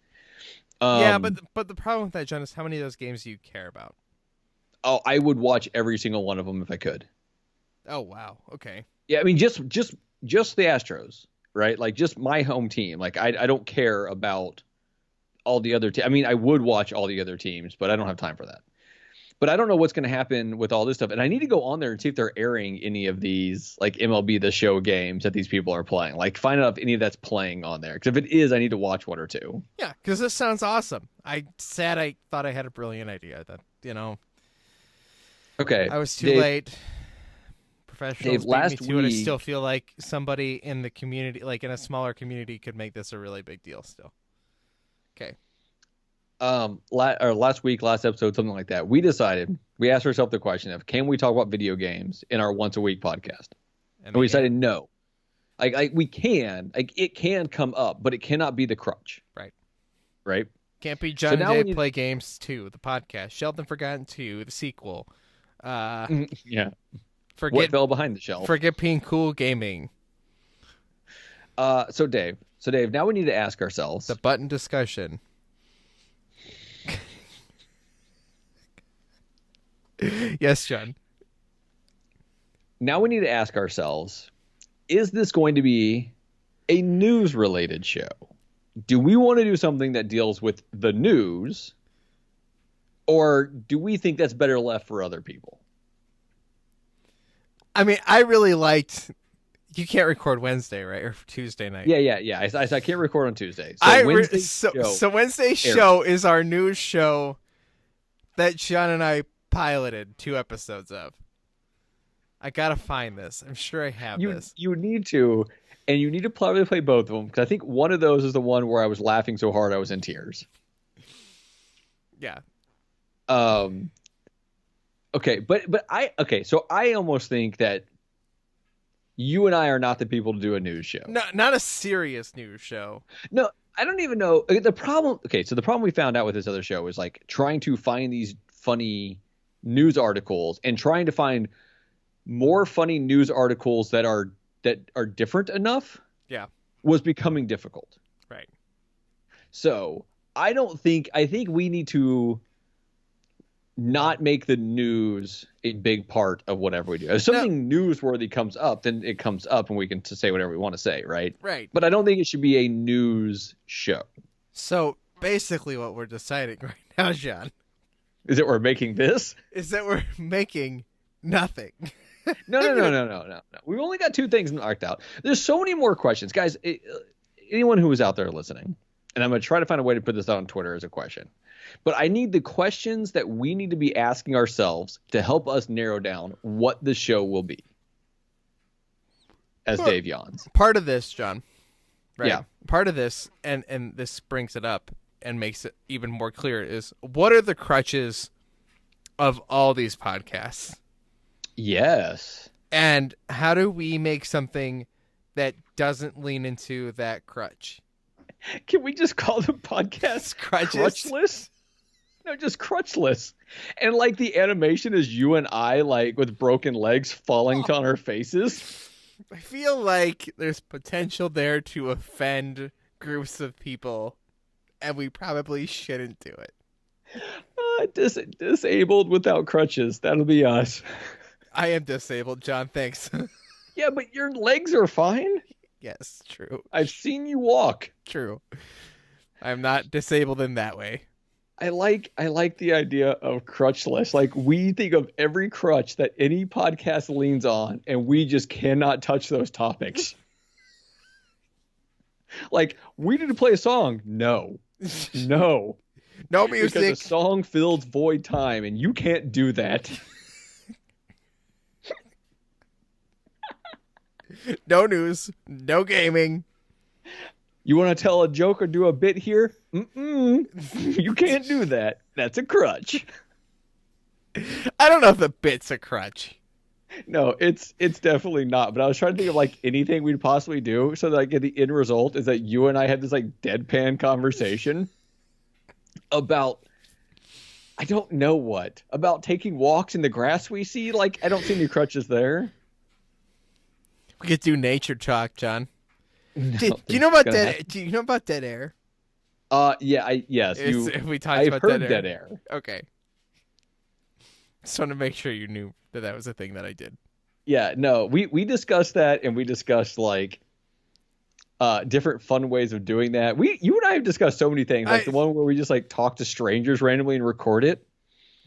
Yeah, but the problem with that, John, is how many of those games do you care about? Oh, I would watch every single one of them if I could. Oh wow, okay. Yeah, I mean just the Astros, right? Like just my home team. Like I don't care about all the other teams. I mean, I would watch all the other teams, but I don't have time for that. But I don't know what's going to happen with all this stuff. And I need to go on there and see if they're airing any of these like MLB The Show games that these people are playing. Like find out if any of that's playing on there. Because if it is, I need to watch one or two. Yeah, because this sounds awesome. I thought I had a brilliant idea that, Okay. I was too Dave, late. Professionals beat last me to it. I week- still feel like somebody in the community, like in a smaller community, could make this a really big deal still. Okay. Last week, last episode, something like that, we asked ourselves the question of, can we talk about video games in our once a week podcast? And we decided no. Like we can, like it can come up, but it cannot be the crutch. Right. Can't be John and Dave Play Games 2, the podcast. Sheldon Forgotten 2, the sequel. Yeah. Forget what fell behind the shelf. Forget being cool gaming. So Dave, now we need to ask ourselves the button discussion. Yes, John. Now we need to ask ourselves, is this going to be a news-related show? Do we want to do something that deals with the news, or do we think that's better left for other people? I mean, I really liked... You can't record Wednesday, right? Or Tuesday night. Yeah. I can't record on Tuesday. So Wednesday's show is our news show that Sean and I piloted 2 episodes of. I gotta find this. I'm sure I have this. You need to, and you need to probably play both of them, because I think one of those is the one where I was laughing so hard I was in tears. Yeah. Okay, so I almost think that you and I are not the people to do a news show. No, not a serious news show. No, I don't even know the problem. Okay, so the problem we found out with this other show is like trying to find these funny news articles and trying to find more funny news articles that are different enough. Yeah, was becoming difficult. Right. So I think we need to not make the news a big part of whatever we do. If something newsworthy comes up, then it comes up and we can say whatever we want to say, right? Right. But I don't think it should be a news show. So basically what we're deciding right now, John, is that we're making this? Is that we're making nothing. No. We've only got 2 things marked out. There's so many more questions. Guys, anyone who is out there listening, and I'm going to try to find a way to put this out on Twitter as a question, but I need the questions that we need to be asking ourselves to help us narrow down what the show will be. As Dave yawns. Part of this, John. Right? Yeah. Part of this, and this brings it up and makes it even more clear, is what are the crutches of all these podcasts? Yes. And how do we make something that doesn't lean into that crutch? Can we just call the podcast Crutchless? No, just Crutchless. And like the animation is you and I like with broken legs falling on our faces. I feel like there's potential there to offend groups of people, and we probably shouldn't do it. Disabled without crutches. That'll be us. I am disabled, John. Thanks. Yeah, but your legs are fine. Yes, true. I've seen you walk. True. I'm not disabled in that way. I like the idea of crutchless. Like we think of every crutch that any podcast leans on, and we just cannot touch those topics. Like we need to play a song. No music. Because the song fills void time, and you can't do that. No news, no gaming. You want to tell a joke or do a bit here? You can't do that. That's a crutch. I don't know if the bit's a crutch. No, it's definitely not. But I was trying to think of like anything we'd possibly do so that like the end result is that you and I had this like deadpan conversation about I don't know what. About taking walks in the grass we see. Like I don't see any crutches there. We could do nature talk, John. No, do you know about dead? Do you know about dead air? Yeah, yes. We talked I've about heard dead air. Dead air. Okay. Just want to make sure you knew that was a thing that I did. Yeah, no, we discussed that, and we discussed like different fun ways of doing that. You and I have discussed so many things, like the one where we just like talk to strangers randomly and record it.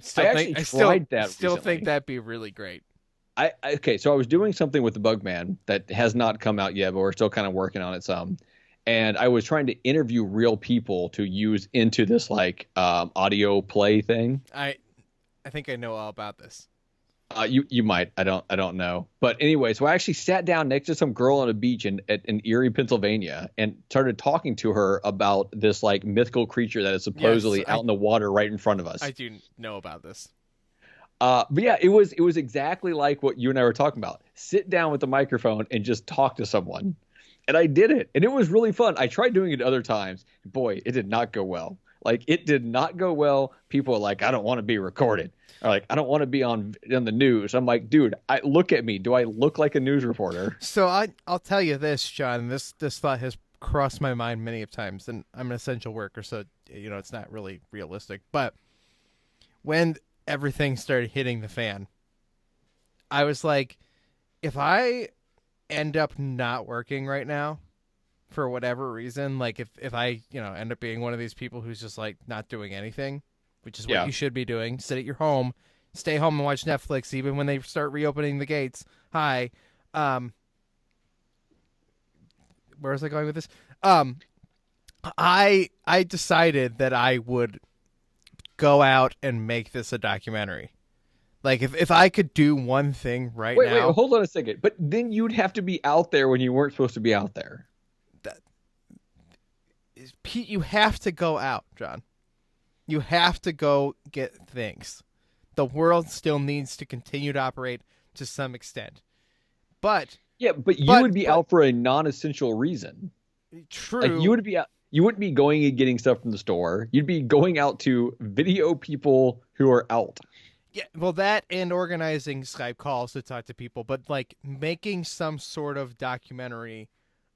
Still I think actually I tried that still recently. think that'd be really great. Okay, so I was doing something with the Bugman that has not come out yet, but we're still kind of working on it some. And I was trying to interview real people to use into this like audio play thing. I think I know all about this. You might. I don't know. But anyway, so I actually sat down next to some girl on a beach in Erie, Pennsylvania, and started talking to her about this like mythical creature that is supposedly out in the water right in front of us. I do know about this. But yeah, it was exactly like what you and I were talking about. Sit down with the microphone and just talk to someone. And I did it, and it was really fun. I tried doing it other times. Boy, it did not go well. Like, it did not go well. People are like, I don't want to be recorded. Or like, I don't want to be on the news. I'm like, dude, look at me. Do I look like a news reporter? So I'll tell you this, John. This thought has crossed my mind many of times, and I'm an essential worker, so it's not really realistic. But when everything started hitting the fan, I was like, if I end up not working right now for whatever reason, like if I end up being one of these people who's just like not doing anything, which is what you should be doing, sit at your home, stay home and watch Netflix even when they start reopening the gates. Where was I going with this? I decided that I would go out and make this a documentary. Like, if I could do one thing now... Wait, hold on a second. But then you'd have to be out there when you weren't supposed to be out there. Pete, you have to go out, John. You have to go get things. The world still needs to continue to operate to some extent. But... Yeah, but you would be out for a non-essential reason. True. Like, you wouldn't be going and getting stuff from the store. You'd be going out to video people who are out. Yeah, well, that and organizing Skype calls to talk to people, but like making some sort of documentary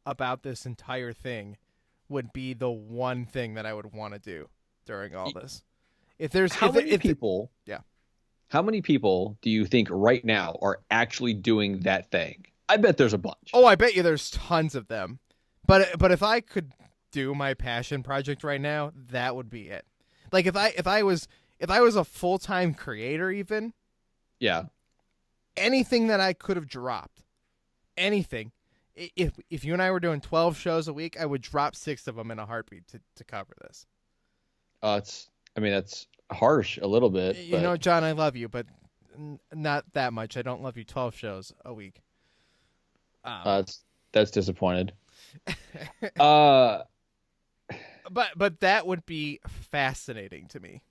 about this entire thing would be the one thing that I would want to do during all this. How many people do you think right now are actually doing that thing? I bet there's a bunch. Oh, I bet you there's tons of them. But if I could do my passion project right now, that would be it. Like if I was a full-time creator even, anything that I could have dropped, anything. If you and I were doing 12 shows a week, I would drop 6 of them in a heartbeat to cover this. That's harsh a little bit. John, I love you, but not that much. I don't love you 12 shows a week. That's disappointed. But that would be fascinating to me.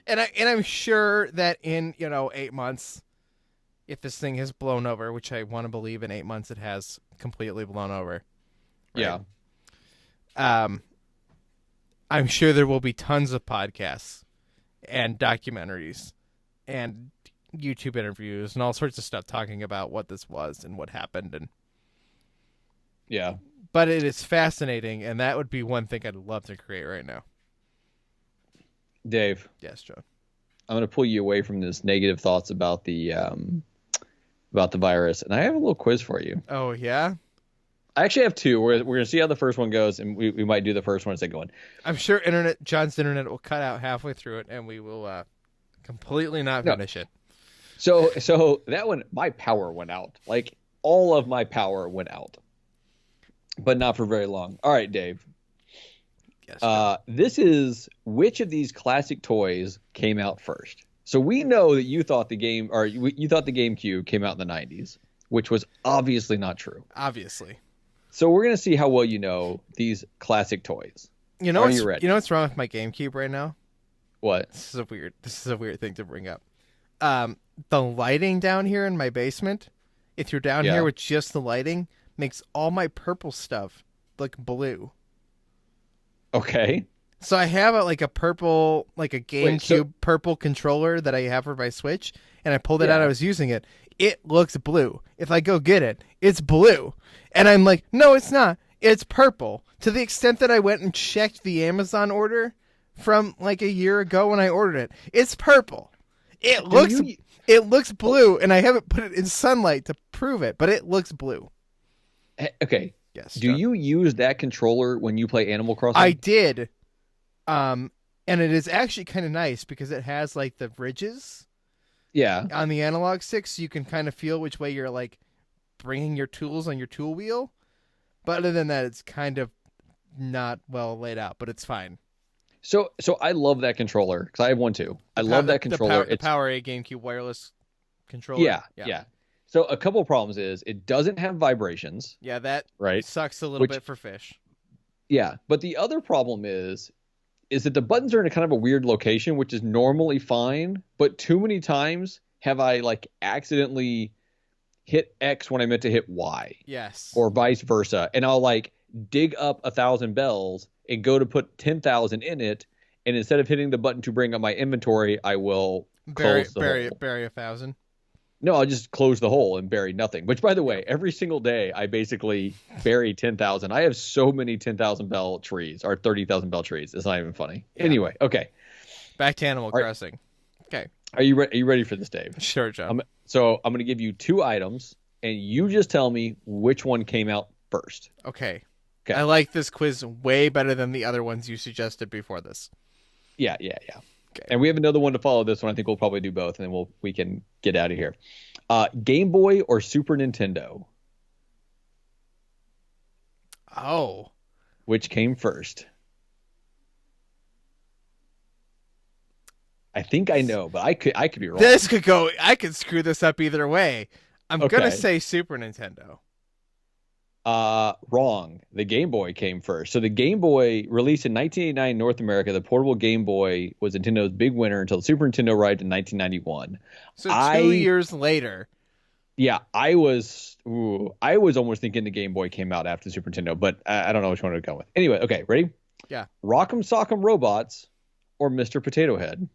And I'm sure that in 8 months, if this thing has blown over, which I want to believe in 8 months it has completely blown over. Right? Yeah. I'm sure there will be tons of podcasts and documentaries and YouTube interviews and all sorts of stuff talking about what this was and what happened. And but it is fascinating, and that would be one thing I'd love to create right now. Dave. Yes, John. I'm going to pull you away from this negative thoughts about the virus, and I have a little quiz for you. Oh, yeah? I actually have 2. We're going to see how the first one goes, and we might do the first one as they go in. I'm sure John's internet will cut out halfway through it, and we will completely not finish it. So that one, my power went out. Like, all of my power went out. But not for very long. All right, Dave. Yes. This is which of these classic toys came out first. So we know that you thought the GameCube came out in the 90s, which was obviously not true. Obviously. So we're gonna see how well you know these classic toys. You know what's wrong with my GameCube right now? What? This is a weird thing to bring up. The lighting down here in my basement, if you're down here with just the lighting, makes all my purple stuff look blue. Okay. So I have a purple, like a GameCube purple controller that I have for my Switch, and I pulled it out. I was using it. It looks blue. If I go get it, it's blue. And I'm like, no, it's not. It's purple. To the extent that I went and checked the Amazon order from like a year ago when I ordered it. It's purple. It looks blue, and I haven't put it in sunlight to prove it, but it looks blue. Okay. Yes. Do you use that controller when you play Animal Crossing? I did. And it is actually kind of nice because it has like the ridges Yeah. on the analog stick, so you can kind of feel which way you're like bringing your tools on your tool wheel. But other than that, it's kind of not well laid out, but it's fine. So I love that controller because I have one too. I love that controller. The Power A GameCube wireless controller. Yeah. So a couple of problems is it doesn't have vibrations. Yeah, that right? sucks a little bit for fish. Yeah, but the other problem is that the buttons are in a kind of a weird location, which is normally fine, but too many times have I like accidentally hit X when I meant to hit Y. Yes. Or vice versa. And I'll like dig up 1,000 bells and go to put 10,000 in it. And instead of hitting the button to bring up my inventory, I will close the hole. Bury 1,000. No, I'll just close the hole and bury nothing. Which, by the way, every single day I basically bury 10,000. I have so many 10,000 bell trees or 30,000 bell trees. It's not even funny. Yeah. Anyway, okay. Back to Animal Crossing. Okay. Are you ready for this, Dave? Sure, John. So I'm going to give you 2 items, and you just tell me which one came out first. Okay. I like this quiz way better than the other ones you suggested before this. Yeah. Okay. And we have another one to follow this one. I think we'll probably do both, and then we can get out of here. Game Boy or Super Nintendo? Oh. Which came first? I think I know, but I could be wrong. I could screw this up either way. I'm gonna say Super Nintendo. Wrong. The Game Boy came first. So the Game Boy, released in 1989 in North America, the portable Game Boy was Nintendo's big winner until the Super Nintendo arrived in 1991. So 2 years later. Yeah, I was almost thinking the Game Boy came out after the Super Nintendo, but I don't know which one to go with. Anyway, okay, ready? Yeah. Rock'em Sock'em Robots or Mr. Potato Head?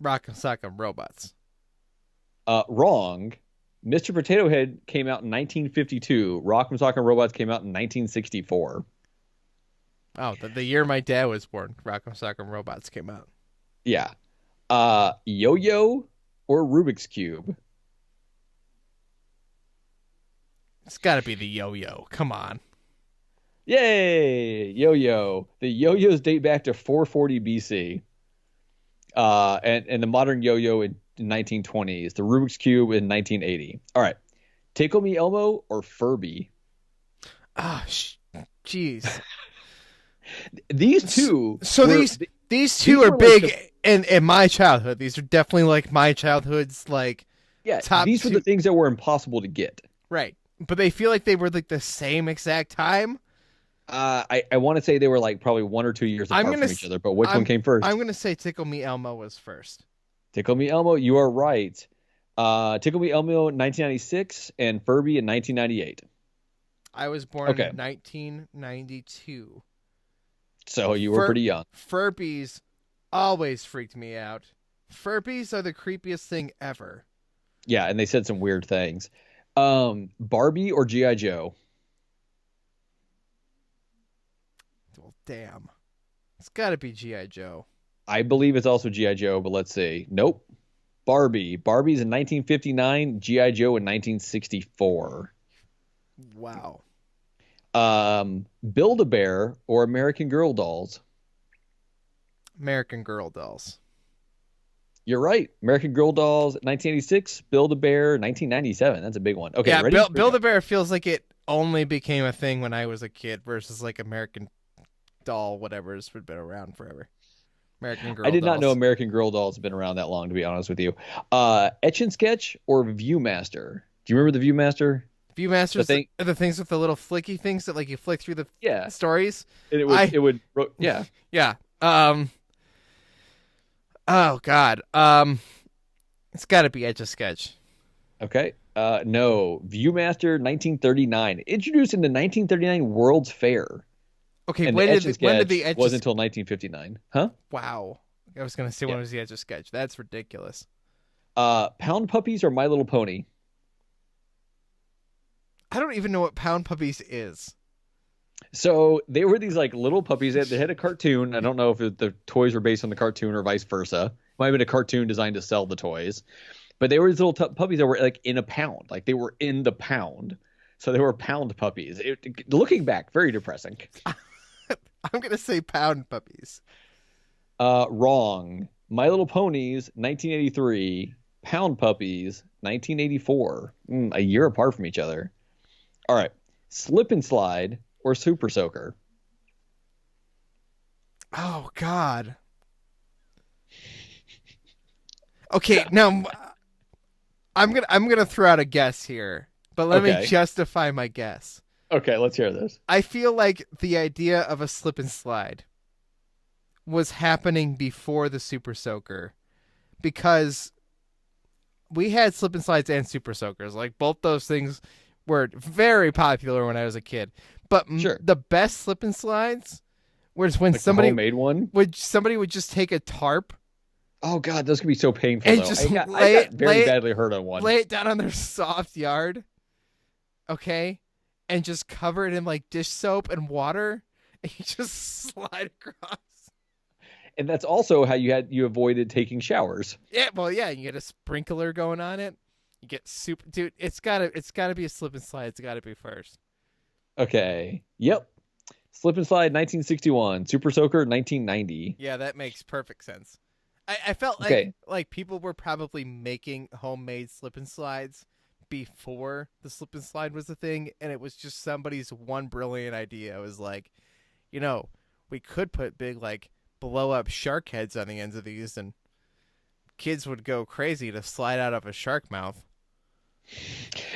Rock'em Sock'em Robots. Wrong. Mr. Potato Head came out in 1952. Rock'em Sock'em Robots came out in 1964. Oh, the year my dad was born, Rock'em Sock'em Robots came out. Yeah. Yo-Yo or Rubik's Cube? It's got to be the Yo-Yo. Come on. Yay! Yo-Yo. The Yo-Yos date back to 440 BC. And the modern Yo-Yo in 1920s. The Rubik's Cube in 1980. All right. Tickle Me Elmo or Furby? Ah, jeez. These two. So these two are big in my childhood. These are definitely like my childhood's like. Yeah. These were the things that were impossible to get. Right, but they feel like they were like the same exact time. I want to say they were like probably 1 or 2 years apart from each other, but which one came first? I'm going to say Tickle Me Elmo was first. Tickle Me Elmo, you are right. Tickle Me Elmo in 1996 and Furby in 1998. I was born in 1992. So you were pretty young. Furbies always freaked me out. Furbies are the creepiest thing ever. Yeah, and they said some weird things. Barbie or G.I. Joe? Well, damn. It's got to be G.I. Joe. I believe it's also G.I. Joe, but let's see. Nope. Barbie. Barbie's in 1959, G.I. Joe in 1964. Wow. Build-A-Bear or American Girl dolls? American Girl dolls. You're right. American Girl dolls, 1986. Build-A-Bear, 1997. That's a big one. Okay, yeah, ready? Build-A-Bear feels like it only became a thing when I was a kid versus like American Doll, whatever's been around forever. American Girl I did dolls. not know American Girl dolls have been around that long, to be honest with you. Etch and Sketch or Viewmaster? Do you remember the Viewmaster? Viewmasters are the things with the little flicky things that like you flick through the stories. And yeah. Yeah. Oh God. It's got to be Etch a Sketch. Okay. No. Viewmaster 1939. Introduced in the 1939 World's Fair. Okay, when did the Etch was until 1959? Huh? Wow. I was gonna say when was the Etch a Sketch? That's ridiculous. Pound Puppies or My Little Pony? I don't even know what Pound Puppies is. So they were these like little puppies. They had a cartoon. I don't know if the toys were based on the cartoon or vice versa. Might have been a cartoon designed to sell the toys. But they were these little puppies that were like in a pound. Like they were in the pound. So they were pound puppies. Looking back, very depressing. I'm going to say Pound Puppies. Wrong. My Little Ponies, 1983. Pound Puppies, 1984. A year apart from each other. All right. Slip and Slide or Super Soaker? Oh God. Okay, now I'm gonna throw out a guess here, but let me Okay. justify my guess. Okay, let's hear this. I feel like the idea of a slip and slide was happening before the Super Soaker because we had slip and slides and Super Soakers. Like both those things were very popular when I was a kid. But Sure. the best slip and slides was when Like the homemade one? somebody would just take a tarp Oh God, those could be so painful and though. just I got very badly hurt on one. lay it down on their soft yard, okay, and just cover it in like dish soap and water, and you just slide across. And that's also how you avoided taking showers. Yeah, well, yeah, you get a sprinkler going on it. You get super, dude. It's gotta be a slip and slide. It's gotta be first. Okay. Yep. Slip and Slide 1961, Super Soaker 1990. Yeah, that makes perfect sense. I felt like Okay. people were probably making homemade slip and slides before the slip and slide was a thing, and it was just somebody's one brilliant idea. It was like, we could put big like blow up shark heads on the ends of these, and kids would go crazy to slide out of a shark mouth.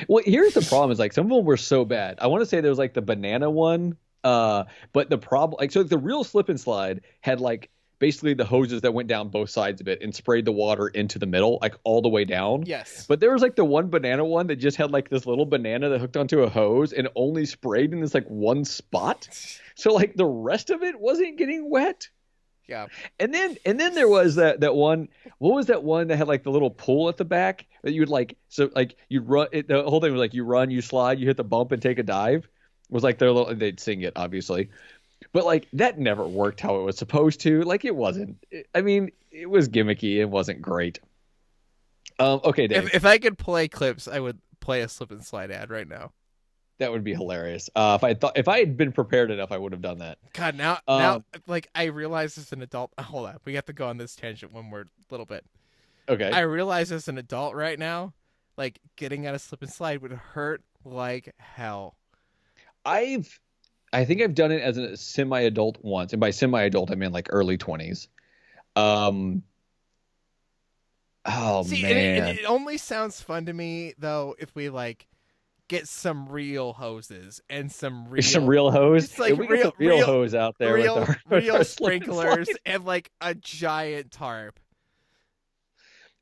Well, here's the problem is like some of them were so bad. I want to say there was like the banana one. But the problem like so the real slip and slide had like basically the hoses that went down both sides of it and sprayed the water into the middle, like all the way down. Yes. But there was like the one banana one that just had like this little banana that hooked onto a hose and only sprayed in this like one spot. So like the rest of it wasn't getting wet. Yeah. And then there was that one. What was that one that had like the little pool at the back that you would like? So like you'd run. The whole thing was like you run, you slide, you hit the bump, and take a dive. It was like their little. They'd sing it obviously, but like that never worked how it was supposed to. Like it wasn't. I mean, it was gimmicky. It wasn't great. Okay, Dave. If I could play clips, I would play a slip and slide ad right now. That would be hilarious. If I had been prepared enough, I would have done that. God, now, like I realize as an adult. Hold on, we have to go on this tangent one more little bit. Okay. I realize as an adult right now, like getting on a slip and slide would hurt like hell. I think I've done it as a semi-adult once, and by semi-adult I mean like early 20s. Oh See, man, it only sounds fun to me though if we like get some real hoses and some real hose. It's like If we get some real hose out there with our real slip and sprinklers slide. and like a giant tarp.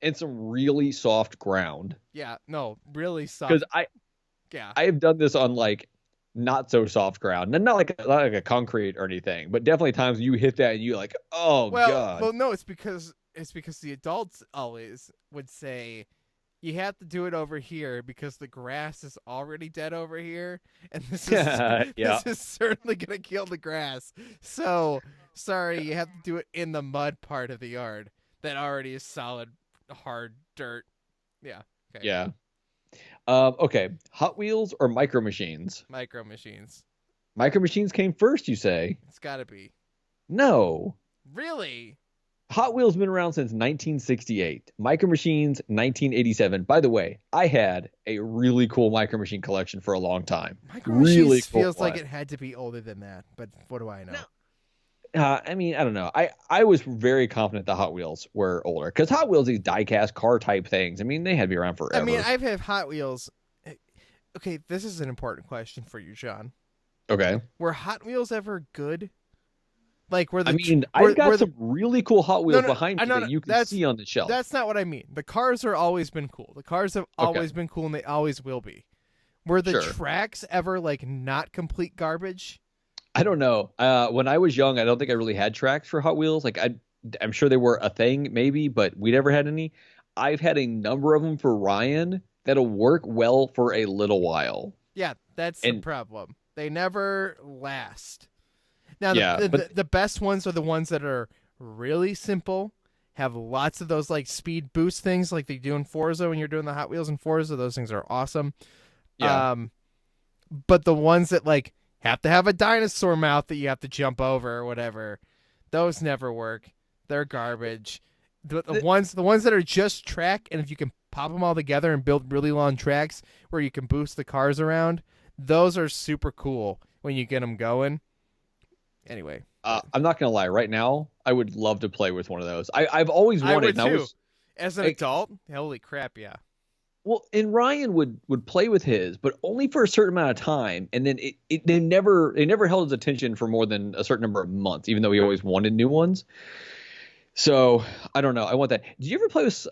And some really soft ground. Yeah, no, really soft. Because Yeah, I have done this on like not so soft ground, and not like a concrete or anything, but definitely times you hit that and you like, oh god. well, no, it's because the adults always would say you have to do it over here because the grass is already dead over here, and this is Yeah. this is certainly gonna kill the grass. So sorry, you have to do it in the mud part of the yard that already is solid, hard dirt. Yeah. Okay. Yeah. Okay. Hot Wheels or Micro Machines? Micro Machines. Micro Machines came first, you say? It's got to be. No. Really? Hot Wheels been around since 1968. Micro Machines 1987. By the way, I had a really cool Micro Machine collection for a long time. Micro really Machines cool feels like one. it had to be older than that, but what do I know? No. I mean, I don't know. I was very confident the Hot Wheels were older because Hot Wheels, these die-cast car type things. I mean, they had to be around forever. I mean, I've had Hot Wheels. Okay, this is an important question for you, John. Okay. Were Hot Wheels ever good? Like, were the? I mean, were, I've got were some really cool Hot Wheels behind me no, that you can that's- see on the shelf. That's not what I mean. The cars have always been cool. The cars have always been cool, and they always will be. Were the Sure. tracks ever like not complete garbage? I don't know. When I was young, I don't think I really had tracks for Hot Wheels. Like I'm sure they were a thing, maybe, but we never had any. I've had a number of them for Ryan that'll work well for a little while. Yeah, that's the problem. They never last. Now, the best ones are the ones that are really simple, have lots of those like speed boost things like they do in Forza when you're doing the Hot Wheels in Forza. Those things are awesome. Yeah. But the ones that like have to have a dinosaur mouth that you have to jump over or whatever, those never work. They're garbage. The ones that are just track, and if you can pop them all together and build really long tracks where you can boost the cars around, those are super cool when you get them going. Anyway, I'm not gonna lie. Right now, I would love to play with one of those. I've always wanted. I would too. As an adult, holy crap, yeah. Well, and Ryan would play with his, but only for a certain amount of time, and then they never held his attention for more than a certain number of months, even though he always wanted new ones. So I don't know. I want that. Did you ever play with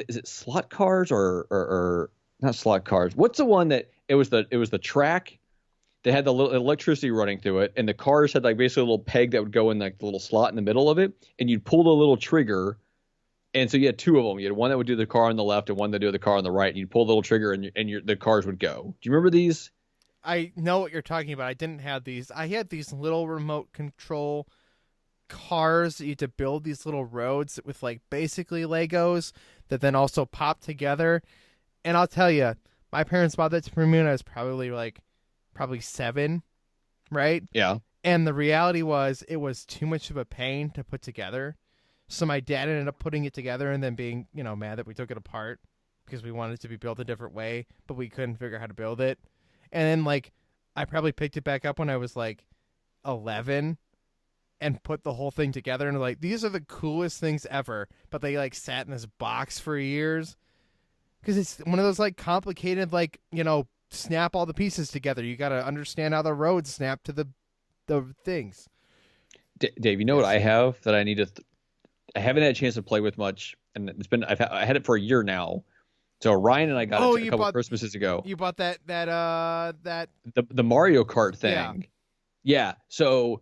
is it slot cars or not slot cars? What's the one that it was the track that had the little electricity running through it, and the cars had like basically a little peg that would go in like the little slot in the middle of it, and you'd pull the little trigger. And so you had two of them. You had one that would do the car on the left and one that would do the car on the right. And you'd pull the little trigger and the cars would go. Do you remember these? I know what you're talking about. I didn't have these. I had these little remote control cars that you had to build these little roads with like basically Legos that then also pop together. And I'll tell you, my parents bought that for me when I was probably 7, right? Yeah. And the reality was it was too much of a pain to put together. So my dad ended up putting it together and then being, mad that we took it apart because we wanted it to be built a different way, but we couldn't figure out how to build it. And then I probably picked it back up when I was 11 and put the whole thing together and these are the coolest things ever. But they sat in this box for years because it's one of those complicated, snap all the pieces together. You got to understand how the roads snap to the things. Dave, you know what I have that I need to I haven't had a chance to play with much, and I had it for a year now. So Ryan and I got it a couple Christmases ago. You bought that the Mario Kart thing. Yeah. So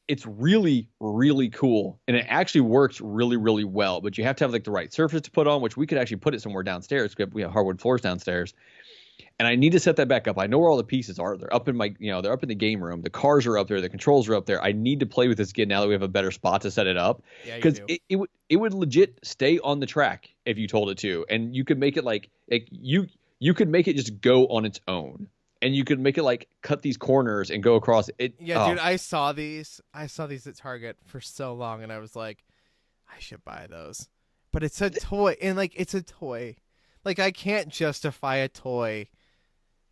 it's really, really cool, and it actually works really, really well. But you have to have the right surface to put on, which we could actually put it somewhere downstairs. We have hardwood floors downstairs. And I need to set that back up. I know where all the pieces are. They're up in they're up in the game room. The cars are up there. The controls are up there. I need to play with this again now that we have a better spot to set it up. Because it would legit stay on the track if you told it to. And you could make it you could make it just go on its own. And you could make it cut these corners and go across it. Yeah, dude, I saw these at Target for so long, and I was like, I should buy those. But it's a toy, and it's a toy. I can't justify a toy.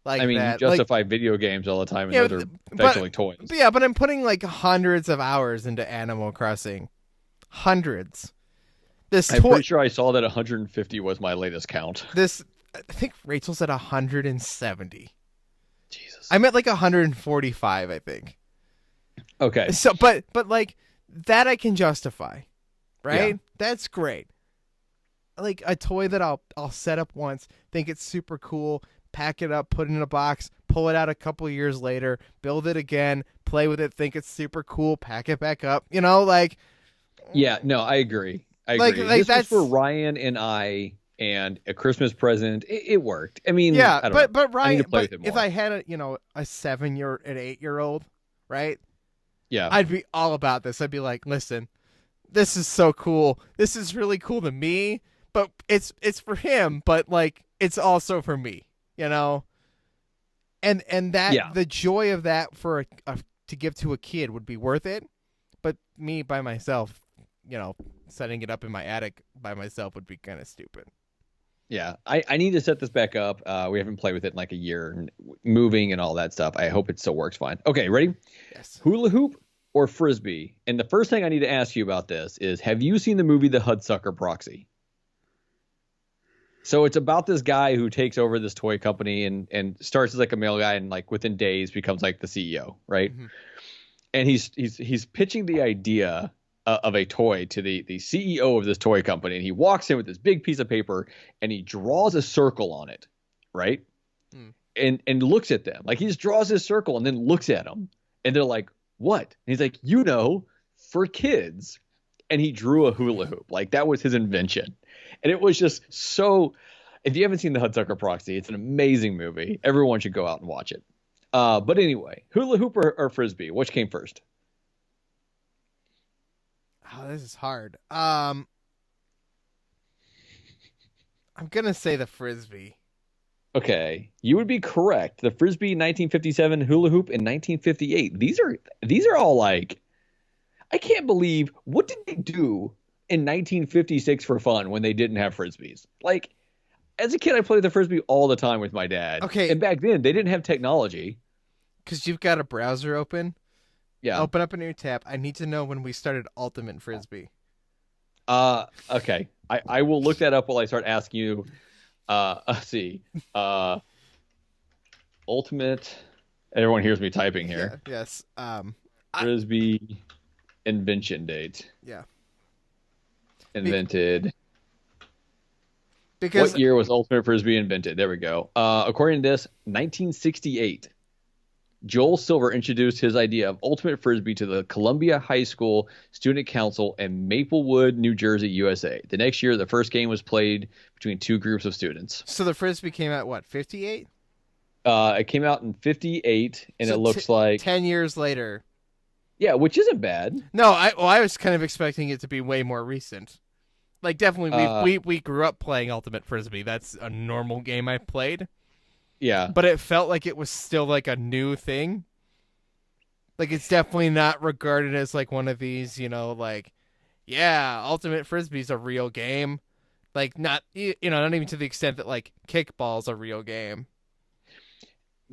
You justify video games all the time, and those are effectively toys. But I'm putting hundreds of hours into Animal Crossing. Hundreds. I'm pretty sure I saw that 150 was my latest count. I think Rachel's at 170. Jesus. I'm at 145, I think. Okay. So, but that I can justify, right? Yeah. That's great. A toy that I'll set up once, think it's super cool, pack it up, put it in a box, pull it out a couple of years later, build it again, play with it, think it's super cool, pack it back up. Yeah, no, I agree. This was for Ryan and I, and a Christmas present. It worked. I mean, yeah, I don't know. but Ryan, I need to play with it more. If I had a 7-year, an 8-year-old, right? Yeah, I'd be all about this. I'd be like, listen, this is so cool. This is really cool to me. But it's for him, but it's also for me, and that the joy of that for to give to a kid would be worth it. But me by myself, setting it up in my attic by myself would be kind of stupid. Yeah, I need to set this back up. We haven't played with it in a year, and moving and all that stuff. I hope it still works fine. Okay, ready? Yes. Hula hoop or frisbee? And the first thing I need to ask you about this is: have you seen the movie The Hudsucker Proxy? So it's about this guy who takes over this toy company and starts as a male guy and within days becomes the CEO, right? Mm-hmm. And he's pitching the idea of a toy to the CEO of this toy company, and he walks in with this big piece of paper and he draws a circle on it, right? And looks at them. He just draws his circle and then looks at them, and they're like, "What?" And he's like, for kids. And he drew a hula hoop. That was his invention. And it was just so, if you haven't seen The Hudsucker Proxy, it's an amazing movie. Everyone should go out and watch it. But anyway, hula hoop or frisbee? Which came first? Oh, this is hard. I'm going to say the frisbee. Okay, you would be correct. The frisbee in 1957, hula hoop in 1958. These are all I can't believe, what did they do in 1956 for fun when they didn't have Frisbees. Like, as a kid, I played the Frisbee all the time with my dad. Okay. And back then, they didn't have technology. Because you've got a browser open. Yeah. Open up a new tab. I need to know when we started Ultimate Frisbee. Okay. I will look that up while I start asking you. Let's see. Ultimate. Everyone hears me typing here. Yeah, yes. Frisbee invention date. Yeah. Invented. Because What year was Ultimate Frisbee invented? There we go. According to this, 1968. Joel Silver introduced his idea of Ultimate Frisbee to the Columbia High School Student Council in Maplewood, New Jersey, USA. The next year, the first game was played between two groups of students. So the Frisbee came out, what, 58? It came out in 58, and So it looks like 10 years later. Yeah, which isn't bad. No, I was kind of expecting it to be way more recent. Like, definitely, we grew up playing Ultimate Frisbee. That's a normal game I played. Yeah. But it felt like it was still, like, a new thing. Like, it's definitely not regarded as, like, one of these, like, yeah, Ultimate Frisbee's a real game. Like, not even to the extent that, like, kickball's a real game.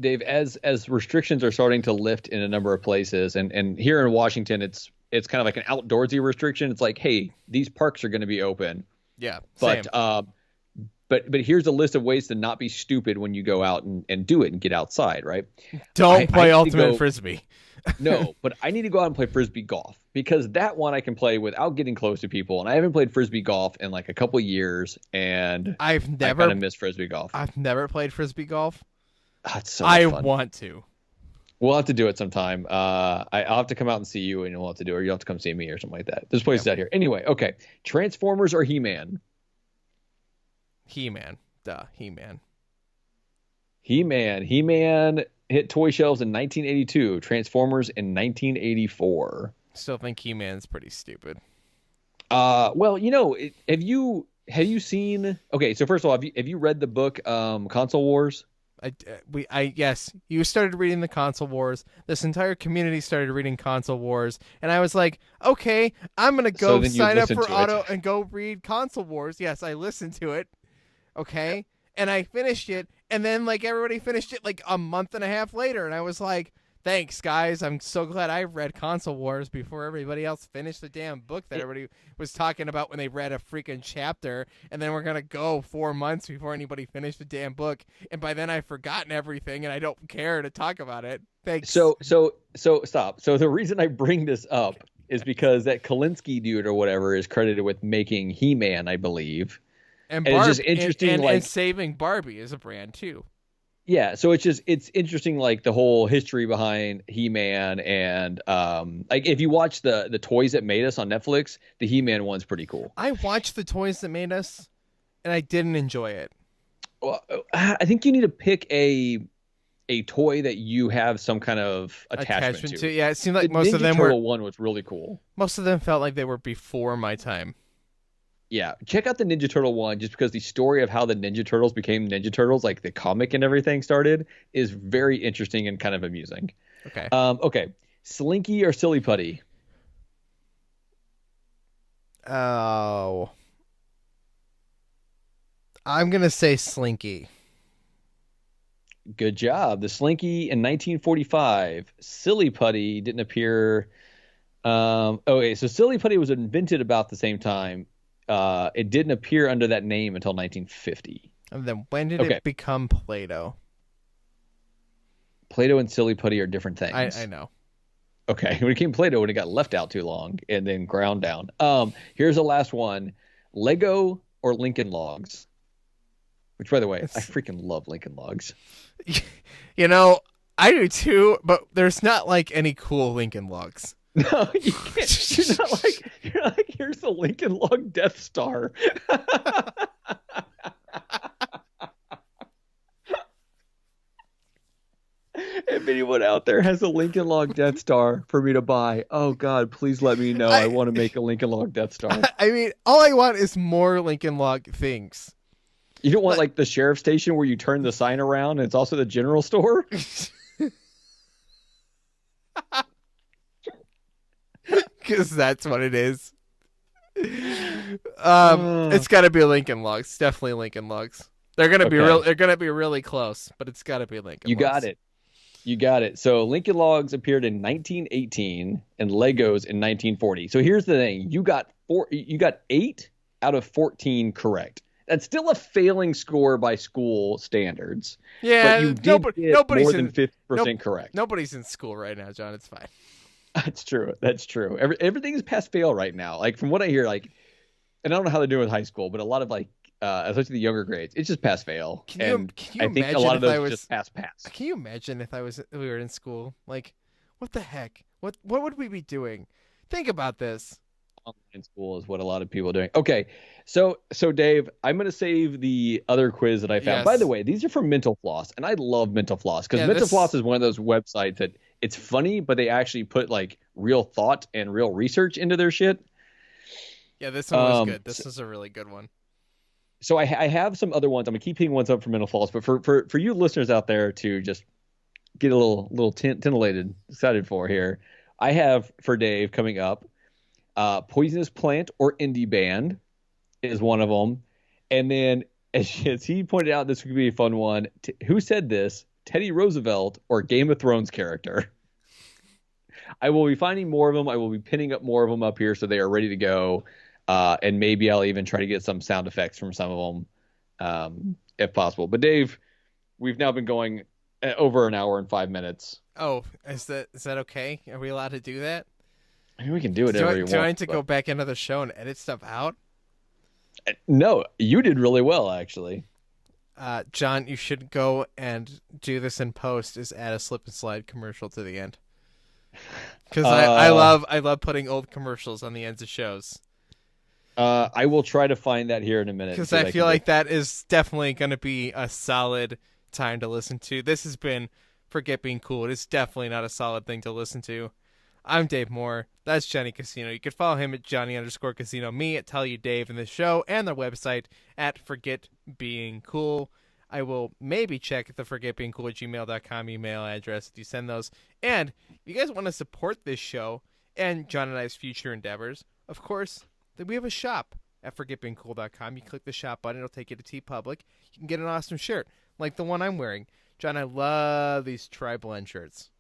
Dave, as restrictions are starting to lift in a number of places, and here in Washington, it's kind of like an outdoorsy restriction. It's like, hey, these parks are going to be open. Yeah, but same. But here's a list of ways to not be stupid when you go out and do it and get outside, right? Don't play Ultimate Frisbee. No, but I need to go out and play Frisbee golf because that one I can play without getting close to people. And I haven't played Frisbee golf in like a couple of years, and I kind of miss Frisbee golf. I've never played Frisbee golf. It's so much fun. I want to. We'll have to do it sometime. I'll have to come out and see you, and we'll have to do it. Or you'll have to come see me or something like that. There's places out here. Anyway, okay. Transformers or He-Man? He-Man. Duh, He-Man. He-Man. He-Man hit toy shelves in 1982. Transformers in 1984. Still think He-Man's pretty stupid. Well, have you seen? Okay, so first of all, have you read the book Console Wars? Yes, you started reading the Console Wars. This entire community started reading Console Wars, and I was like, okay, I'm gonna go sign up for Auto and go read Console Wars. Yes, I listened to it. Okay, and I finished it, and then like everybody finished it like a month and a half later, and I was like, thanks guys, I'm so glad I read Console Wars before everybody else finished the damn book that everybody was talking about when they read a freaking chapter, and then we're gonna go 4 months before anybody finished the damn book, and by then I've forgotten everything and I don't care to talk about it. Thanks. So stop. So the reason I bring this up is because that Kalinsky dude or whatever is credited with making He-Man, I believe. And it's just interesting, and Saving Barbie is a brand too. Yeah, so it's interesting, like the whole history behind He-Man, and like if you watch the Toys That Made Us on Netflix, the He-Man one's pretty cool. I watched the Toys That Made Us, and I didn't enjoy it. Well, I think you need to pick a toy that you have some kind of attachment to. Yeah, it seemed like the most Ninja of them Turtle one was really cool. Most of them felt like they were before my time. Yeah, check out the Ninja Turtle one just because the story of how the Ninja Turtles became Ninja Turtles, like the comic and everything started, is very interesting and kind of amusing. Okay. Okay. Slinky or Silly Putty? Oh. I'm going to say Slinky. Good job. The Slinky in 1945. Silly Putty didn't appear. Okay, so Silly Putty was invented about the same time. It didn't appear under that name until 1950. And then when did it become Play-Doh? Play-Doh and Silly Putty are different things. I know. Okay, when it became Play-Doh when it got left out too long and then ground down. Here's the last one. Lego or Lincoln Logs? Which, by the way, I freaking love Lincoln Logs. I do too, but there's not like any cool Lincoln Logs. No, you can't. You're not like, here's the Lincoln Log Death Star. If anyone out there has a Lincoln Log Death Star for me to buy, oh God, please let me know. I want to make a Lincoln Log Death Star. I mean, all I want is more Lincoln Log things. You don't want like the sheriff station where you turn the sign around and it's also the general store? Because that's what it is. It's got to be Lincoln Logs. It's definitely Lincoln Logs. They're gonna be real. They're gonna be really close, but it's got to be Lincoln. You got it. You got it. So Lincoln Logs appeared in 1918 and Legos in 1940. So here's the thing: you got 8 out of 14 correct. That's still a failing score by school standards. Yeah, but you did get more than 50% correct. Nobody's in school right now, John. It's fine. That's true. That's true. Everything is pass fail right now. Like from what I hear, like, and I don't know how they're doing with high school, but a lot of like, especially the younger grades, it's just pass fail. Can you I think a lot of those was, just pass. Can you imagine if we were in school? Like, what the heck? What would we be doing? Think about this. Online school is what a lot of people are doing. Okay, so Dave, I'm going to save the other quiz that I found. Yes. By the way, these are from Mental Floss, and I love Mental Floss because Mental Floss is one of those websites that it's funny, but they actually put like real thought and real research into their shit. Yeah, this one was good. This is a really good one. So I have some other ones. I'm going to keep picking ones up from Mental Floss, but for you listeners out there to just get a little titillated, excited for here, I have for Dave coming up. Poisonous Plant or Indie Band is one of them. And then, as he pointed out, this could be a fun one. Who said this? Teddy Roosevelt or Game of Thrones character? I will be finding more of them. I will be pinning up more of them up here so they are ready to go. And maybe I'll even try to get some sound effects from some of them if possible. But Dave, we've now been going over an hour and 5 minutes. Oh, is that okay? Are we allowed to do that? I mean, we can do whatever you want. Do I need to go back into the show and edit stuff out? No, you did really well, actually. John, you should go and do this in post. Is add a slip and slide commercial to the end. Because I love putting old commercials on the ends of shows. I will try to find that here in a minute. Because I feel like that is definitely going to be a solid time to listen to. This has been Forget Being Cool. It is definitely not a solid thing to listen to. I'm Dave Moore. That's Johnny Casino. You can follow him at Johnny_Casino, me at Tell You Dave in the show, and their website at Forget Being Cool. I will maybe check the forgetbeingcool@gmail.com email address if you send those. And if you guys want to support this show and John and I's future endeavors, of course, then we have a shop at forgetbeingcool.com. You click the shop button, it'll take you to TeePublic. You can get an awesome shirt like the one I'm wearing. John, I love these tri-blend shirts.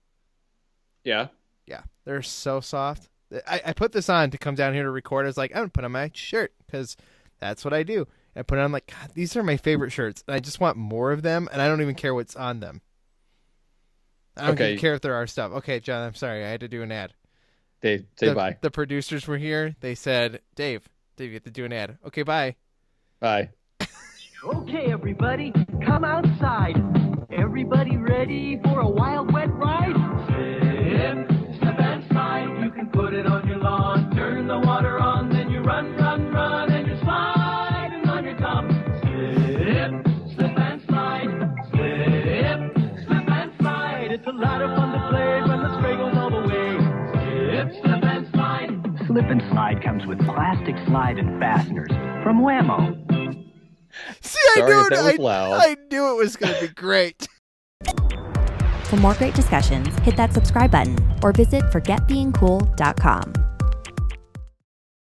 Yeah. Yeah, they're so soft. I put this on to come down here to record. I was like, I'm going to put on my shirt because that's what I do. And I put it on, like, God, these are my favorite shirts. And I just want more of them, and I don't even care what's on them. I don't even care if there are stuff. Okay, John, I'm sorry. I had to do an ad. Dave, say bye. The producers were here. They said, Dave, you have to do an ad. Okay, bye. Bye. Okay, everybody, come outside. Everybody ready for a wild, wet ride? Step and slide. You can put it on your lawn. Turn the water on, then you run, and you're sliding on your thumb. Slip and slide. Slip and slide. It's a lot of fun to play when the spray goes all the way. Slip and slide. Slip and slide comes with plastic slide and fasteners from Whammo. See, I knew it was going to be great. For more great discussions, hit that subscribe button or visit forgetbeingcool.com.